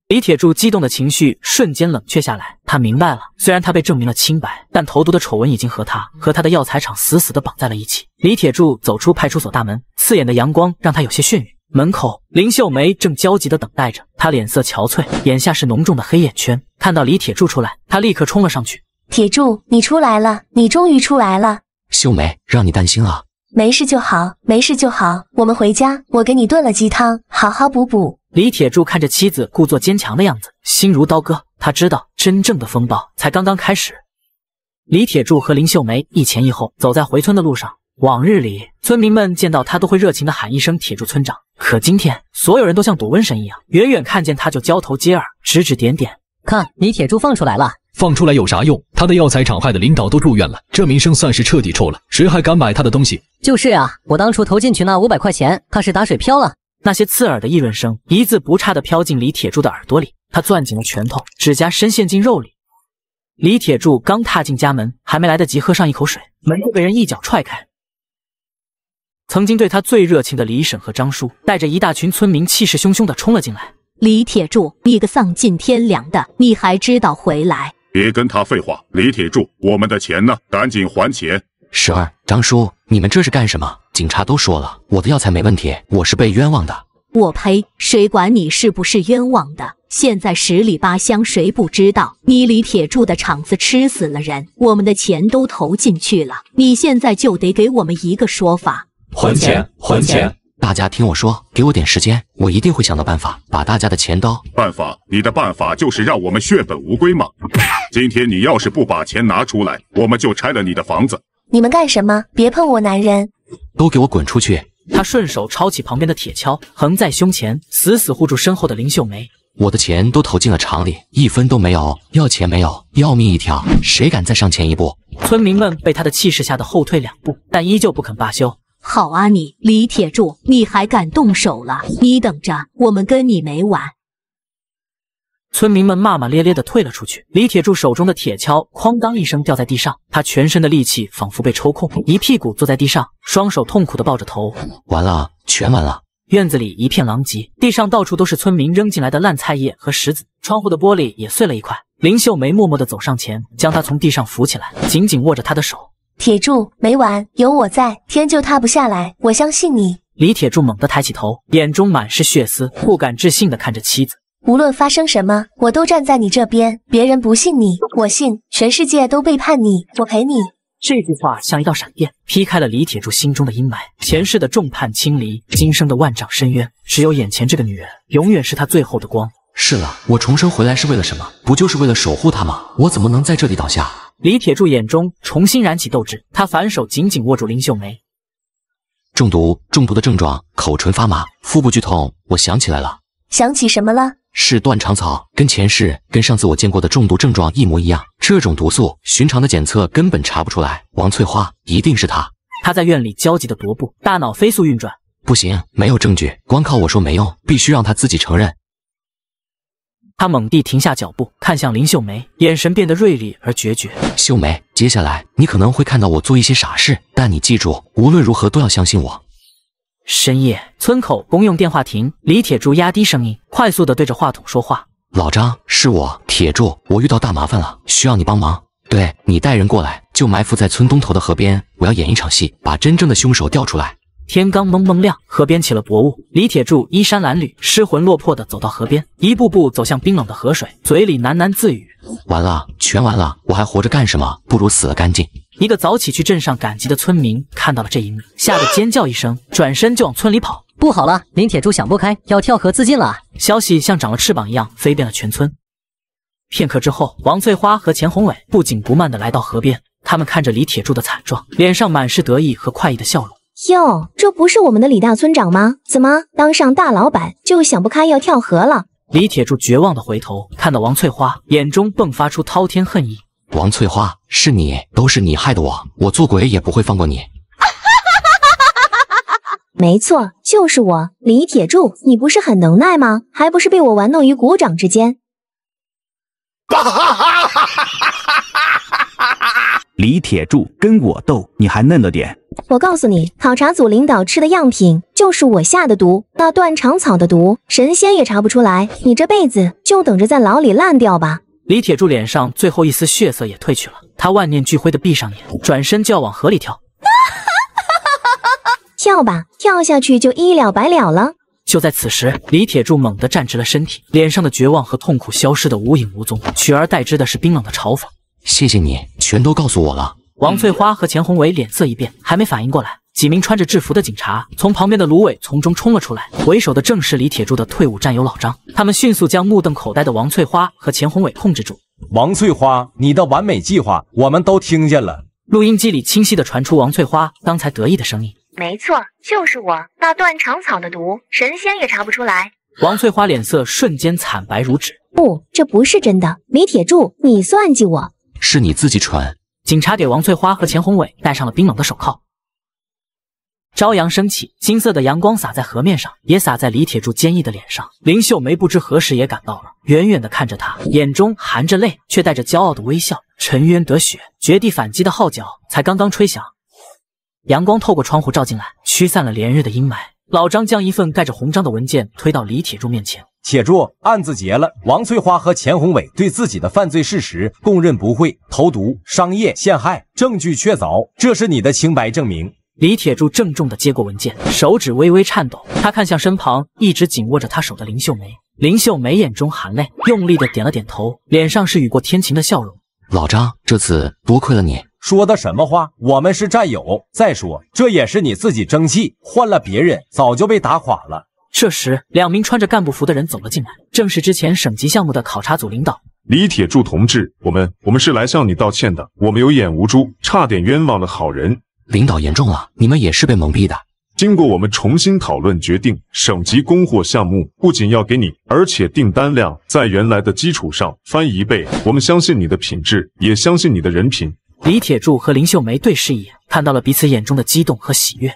李铁柱激动的情绪瞬间冷却下来，他明白了，虽然他被证明了清白，但投毒的丑闻已经和他的药材厂死死地绑在了一起。李铁柱走出派出所大门，刺眼的阳光让他有些眩晕。门口，林秀梅正焦急地等待着，她脸色憔悴，眼下是浓重的黑眼圈。看到李铁柱出来，她立刻冲了上去。铁柱，你出来了，你终于出来了。秀梅，让你担心了。没事就好，没事就好，我们回家，我给你炖了鸡汤，好好补补。李铁柱看着妻子故作坚强的样子，心如刀割。他知道真正的风暴才刚刚开始。李铁柱和林秀梅一前一后走在回村的路上。往日里，村民们见到他都会热情地喊一声铁柱村长，可今天所有人都像躲瘟神一样，远远看见他就交头接耳，指指点点。看，李铁柱放出来了。放出来有啥用？他的药材厂害的领导都住院了，这名声算是彻底臭了，谁还敢买他的东西？就是啊，我当初投进去那500块钱，他是打水漂了。那些刺耳的议论声一字不差地飘进李铁柱的耳朵里，他攥紧了拳头，指甲深陷进肉里。李铁柱刚踏进家门，还没来得及喝上一口水，门就被人一脚踹开。曾经对他最热情的李婶和张叔，带着一大群村民气势汹汹地冲了进来。李铁柱，你个丧尽天良的，你还知道回来？别跟他废话，李铁柱，我们的钱呢？赶紧还钱！婶儿，张叔，你们这是干什么？警察都说了，我的药材没问题，我是被冤枉的。我呸！谁管你是不是冤枉的？现在十里八乡谁不知道你李铁柱的厂子吃死了人，我们的钱都投进去了，你现在就得给我们一个说法。还钱，还钱！大家听我说，给我点时间，我一定会想到办法，把大家的钱都……办法？你的办法就是让我们血本无归吗？今天你要是不把钱拿出来，我们就拆了你的房子。你们干什么？别碰我男人！都给我滚出去！他顺手抄起旁边的铁锹，横在胸前，死死护住身后的林秀梅。我的钱都投进了厂里，一分都没有，要钱没有，要命一条，谁敢再上前一步？村民们被他的气势吓得后退2步，但依旧不肯罢休。好啊你，李铁柱，你还敢动手了？你等着，我们跟你没完！村民们骂骂咧咧地退了出去。李铁柱手中的铁锹哐当一声掉在地上，他全身的力气仿佛被抽空，一屁股坐在地上，双手痛苦地抱着头。完了，全完了！院子里一片狼藉，地上到处都是村民扔进来的烂菜叶和石子，窗户的玻璃也碎了一块。林秀梅默默地走上前，将他从地上扶起来，紧紧握着他的手。铁柱，没完，有我在，天就塌不下来，我相信你。李铁柱猛地抬起头，眼中满是血丝，不敢置信地看着妻子。无论发生什么，我都站在你这边。别人不信你，我信。全世界都背叛你，我陪你。这句话像一道闪电，劈开了李铁柱心中的阴霾。前世的众叛亲离，今生的万丈深渊，只有眼前这个女人，永远是他最后的光。是了，我重生回来是为了什么？不就是为了守护她吗？我怎么能在这里倒下？李铁柱眼中重新燃起斗志，他反手紧紧握住林秀梅。中毒的症状：口唇发麻，腹部剧痛。我想起来了，想起什么了？是断肠草，跟前世跟上次我见过的中毒症状一模一样。这种毒素，寻常的检测根本查不出来。王翠花一定是她。他在院里焦急地踱步，大脑飞速运转。不行，没有证据，光靠我说没用，必须让他自己承认。他猛地停下脚步，看向林秀梅，眼神变得锐利而决绝。秀梅，接下来你可能会看到我做一些傻事，但你记住，无论如何都要相信我。深夜，村口公用电话亭，李铁柱压低声音，快速地对着话筒说话：“老张，是我，铁柱，我遇到大麻烦了，需要你帮忙。对，你带人过来，就埋伏在村东头的河边，我要演一场戏，把真正的凶手调出来。”天刚蒙蒙亮，河边起了薄雾。李铁柱衣衫褴褛、失魂落魄地走到河边，一步步走向冰冷的河水，嘴里喃喃自语：“完了，全完了，我还活着干什么？不如死了干净。”一个早起去镇上赶集的村民看到了这一幕，吓得尖叫一声，转身就往村里跑。不好了，林铁柱想不开，要跳河自尽了！消息像长了翅膀一样飞遍了全村。片刻之后，王翠花和钱宏伟不紧不慢地来到河边，他们看着李铁柱的惨状，脸上满是得意和快意的笑容。哟，这不是我们的李大村长吗？怎么当上大老板就想不开要跳河了？李铁柱绝望地回头，看到王翠花，眼中迸发出滔天恨意。王翠花，是你，都是你害的我做鬼也不会放过你。没错，就是我，李铁柱，你不是很能耐吗？还不是被我玩弄于股掌之间。李铁柱跟我斗，你还嫩了点。我告诉你，考察组领导吃的样品就是我下的毒，那断肠草的毒，神仙也查不出来，你这辈子就等着在牢里烂掉吧。李铁柱脸上最后一丝血色也褪去了，他万念俱灰的闭上眼，转身就要往河里跳。跳吧，跳下去就一了百了了。就在此时，李铁柱猛地站直了身体，脸上的绝望和痛苦消失得无影无踪，取而代之的是冰冷的嘲讽。谢谢你，全都告诉我了。王翠花和钱宏伟脸色一变，还没反应过来，几名穿着制服的警察从旁边的芦苇丛中冲了出来，为首的正是李铁柱的退伍战友老张。他们迅速将目瞪口呆的王翠花和钱宏伟控制住。王翠花，你的完美计划我们都听见了。录音机里清晰地传出王翠花刚才得意的声音。没错，就是我，那断肠草的毒，神仙也查不出来。王翠花脸色瞬间惨白如纸。不，这不是真的，李铁柱，你算计我。是你自己蠢。警察给王翠花和钱宏伟戴上了冰冷的手铐。朝阳升起，金色的阳光洒在河面上，也洒在李铁柱坚毅的脸上。林秀梅不知何时也赶到了，远远的看着他，眼中含着泪，却带着骄傲的微笑。沉冤得雪，绝地反击的号角才刚刚吹响，阳光透过窗户照进来，驱散了连日的阴霾。老张将一份盖着红章的文件推到李铁柱面前。铁柱，案子结了，王翠花和钱宏伟对自己的犯罪事实供认不讳，投毒、商业陷害，证据确凿，这是你的清白证明。李铁柱郑重地接过文件，手指微微颤抖。他看向身旁一直紧握着他手的林秀梅，林秀梅眼中含泪，用力地点了点头，脸上是雨过天晴的笑容。老张，这次多亏了你。说的什么话？我们是战友。再说，这也是你自己争气，换了别人早就被打垮了。这时，两名穿着干部服的人走了进来，正是之前省级项目的考察组领导。李铁柱同志，我们是来向你道歉的，我们有眼无珠，差点冤枉了好人。领导言重了，你们也是被蒙蔽的。经过我们重新讨论决定，省级供货项目不仅要给你，而且订单量在原来的基础上翻1倍。我们相信你的品质，也相信你的人品。李铁柱和林秀梅对视一眼，看到了彼此眼中的激动和喜悦。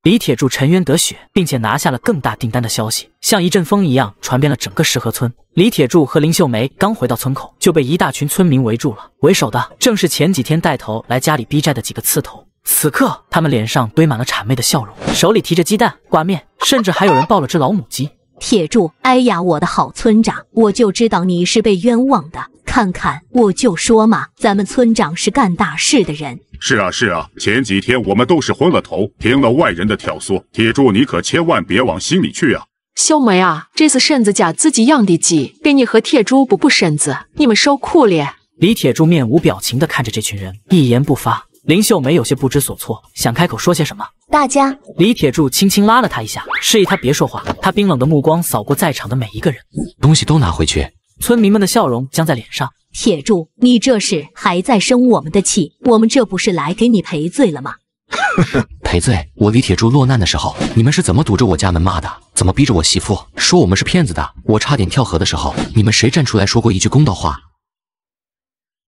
李铁柱沉冤得雪，并且拿下了更大订单的消息，像一阵风一样传遍了整个石河村。李铁柱和林秀梅刚回到村口，就被一大群村民围住了。为首的正是前几天带头来家里逼债的几个刺头。此刻，他们脸上堆满了谄媚的笑容，手里提着鸡蛋、挂面，甚至还有人抱了只老母鸡。铁柱，哎呀，我的好村长，我就知道你是被冤枉的。看看，我就说嘛，咱们村长是干大事的人。是啊，前几天我们都是昏了头，听了外人的挑唆。铁柱，你可千万别往心里去啊。秀梅啊，这次婶子家自己养的鸡，给你和铁柱补身子，你们受苦了。李铁柱面无表情地看着这群人，一言不发。林秀梅有些不知所措，想开口说些什么。大家，李铁柱轻轻拉了他一下，示意他别说话。他冰冷的目光扫过在场的每一个人，东西都拿回去。村民们的笑容僵在脸上。铁柱，你这是还在生我们的气？我们这不是来给你赔罪了吗？赔罪？我李铁柱落难的时候，你们是怎么堵着我家门骂的？怎么逼着我媳妇说我们是骗子的？我差点跳河的时候，你们谁站出来说过一句公道话？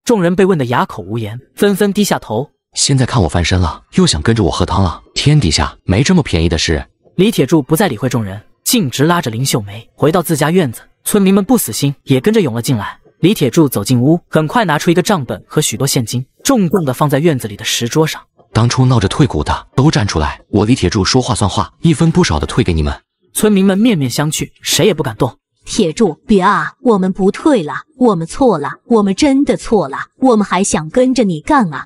众人被问得哑口无言，纷纷低下头。现在看我翻身了，又想跟着我喝汤了。天底下没这么便宜的事。李铁柱不再理会众人，径直拉着林秀梅回到自家院子。村民们不死心，也跟着涌了进来。李铁柱走进屋，很快拿出一个账本和许多现金，重重地放在院子里的石桌上。当初闹着退股的都站出来，我李铁柱说话算话，一分不少的退给你们。村民们面面相觑，谁也不敢动。铁柱，别啊，我们不退了，我们错了，我们真的错了，我们还想跟着你干啊！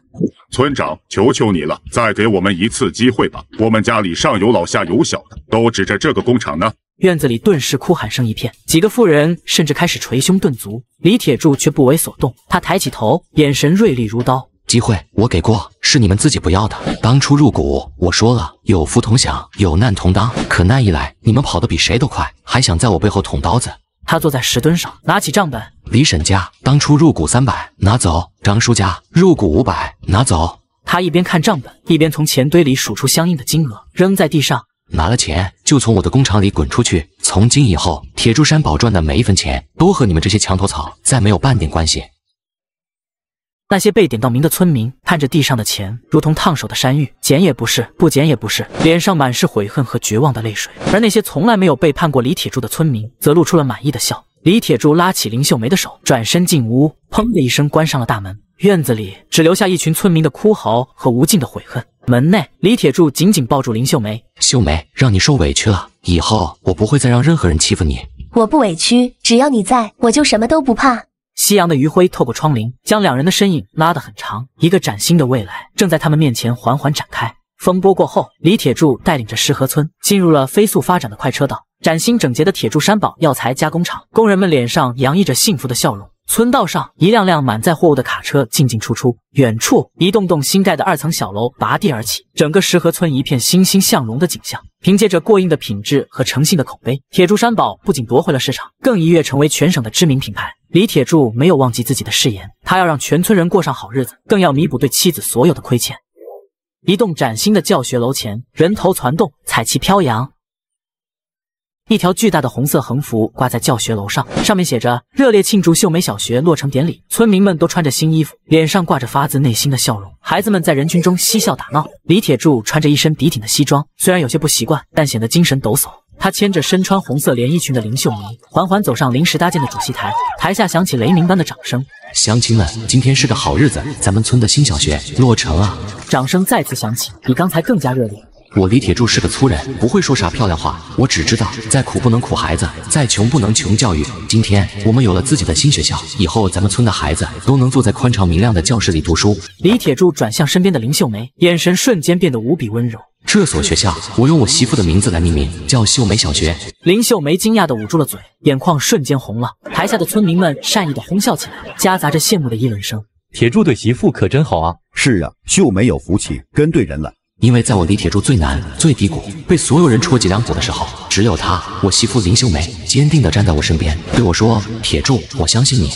村长，求求你了，再给我们一次机会吧，我们家里上有老下有小的，都指着这个工厂呢。院子里顿时哭喊声一片，几个妇人甚至开始捶胸顿足。李铁柱却不为所动，他抬起头，眼神锐利如刀。机会我给过，是你们自己不要的。当初入股，我说了，有福同享，有难同当。可那一来，你们跑得比谁都快，还想在我背后捅刀子。他坐在石墩上，拿起账本。李婶家当初入股300，拿走；张叔家入股500，拿走。他一边看账本，一边从钱堆里数出相应的金额，扔在地上。拿了钱就从我的工厂里滚出去。从今以后，铁柱山宝赚的每一分钱都和你们这些墙头草再没有半点关系。那些被点到名的村民看着地上的钱，如同烫手的山芋，捡也不是，不捡也不是，脸上满是悔恨和绝望的泪水。而那些从来没有背叛过李铁柱的村民，则露出了满意的笑。李铁柱拉起林秀梅的手，转身进屋，砰的一声关上了大门。院子里只留下一群村民的哭嚎和无尽的悔恨。门内，李铁柱紧紧抱住林秀梅。秀梅，让你受委屈了，以后我不会再让任何人欺负你。我不委屈，只要你在，我就什么都不怕。夕阳的余晖透过窗棂，将两人的身影拉得很长。一个崭新的未来正在他们面前缓缓展开。风波过后，李铁柱带领着石河村进入了飞速发展的快车道。崭新整洁的铁柱山宝药材加工厂，工人们脸上洋溢着幸福的笑容。村道上，一辆辆满载货物的卡车进进出出。远处，一栋栋新盖的2层小楼拔地而起，整个石河村一片欣欣向荣的景象。凭借着过硬的品质和诚信的口碑，铁柱山宝不仅夺回了市场，更一跃成为全省的知名品牌。李铁柱没有忘记自己的誓言，他要让全村人过上好日子，更要弥补对妻子所有的亏欠。一栋崭新的教学楼前，人头攒动，彩旗飘扬。一条巨大的红色横幅挂在教学楼上，上面写着“热烈庆祝秀美小学落成典礼”。村民们都穿着新衣服，脸上挂着发自内心的笑容。孩子们在人群中嬉笑打闹。李铁柱穿着一身笔挺的西装，虽然有些不习惯，但显得精神抖擞。他牵着身穿红色连衣裙的林秀梅，缓缓走上临时搭建的主席台，台下响起雷鸣般的掌声。乡亲们，今天是个好日子，咱们村的新小学落成了。掌声再次响起，比刚才更加热烈。我李铁柱是个粗人，不会说啥漂亮话，我只知道再苦不能苦孩子，再穷不能穷教育。今天我们有了自己的新学校，以后咱们村的孩子都能坐在宽敞明亮的教室里读书。李铁柱转向身边的林秀梅，眼神瞬间变得无比温柔。这所学校我用我媳妇的名字来命名，叫秀美小学。林秀梅惊讶地捂住了嘴，眼眶瞬间红了。台下的村民们善意地哄笑起来，夹杂着羡慕的议论声。铁柱对媳妇可真好啊！是啊，秀梅有福气，跟对人了。因为在我李铁柱最难、最低谷，被所有人戳脊梁骨的时候，只有他，我媳妇林秀梅，坚定地站在我身边，对我说：“铁柱，我相信你。”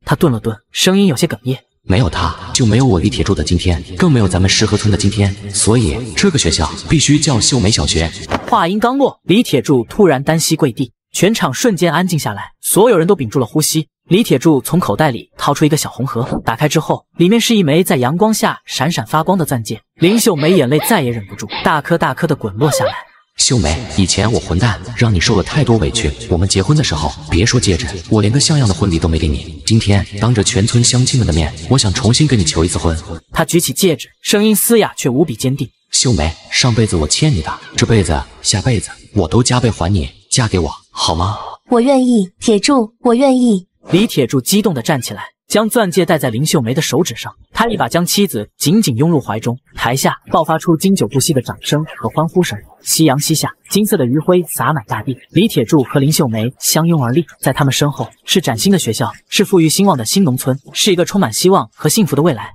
他顿了顿，声音有些哽咽。没有他，就没有我李铁柱的今天，更没有咱们石河村的今天。所以这个学校必须叫秀美小学。话音刚落，李铁柱突然单膝跪地，全场瞬间安静下来，所有人都屏住了呼吸。李铁柱从口袋里掏出一个小红盒，打开之后，里面是一枚在阳光下闪闪发光的钻戒。林秀梅眼泪再也忍不住，大颗大颗的滚落下来。秀梅，以前我混蛋，让你受了太多委屈。我们结婚的时候，别说戒指，我连个像样的婚礼都没给你。今天当着全村乡亲们的面，我想重新跟你求一次婚。他举起戒指，声音嘶哑却无比坚定。秀梅，上辈子我欠你的，这辈子、下辈子我都加倍还你，嫁给我好吗？我愿意，铁柱，我愿意。李铁柱激动地站起来，将钻戒戴在林秀梅的手指上，他一把将妻子紧紧拥入怀中。台下爆发出经久不息的掌声和欢呼声。夕阳西下，金色的余晖洒满大地。李铁柱和林秀梅相拥而立，在他们身后是崭新的学校，是富裕兴旺的新农村，是一个充满希望和幸福的未来。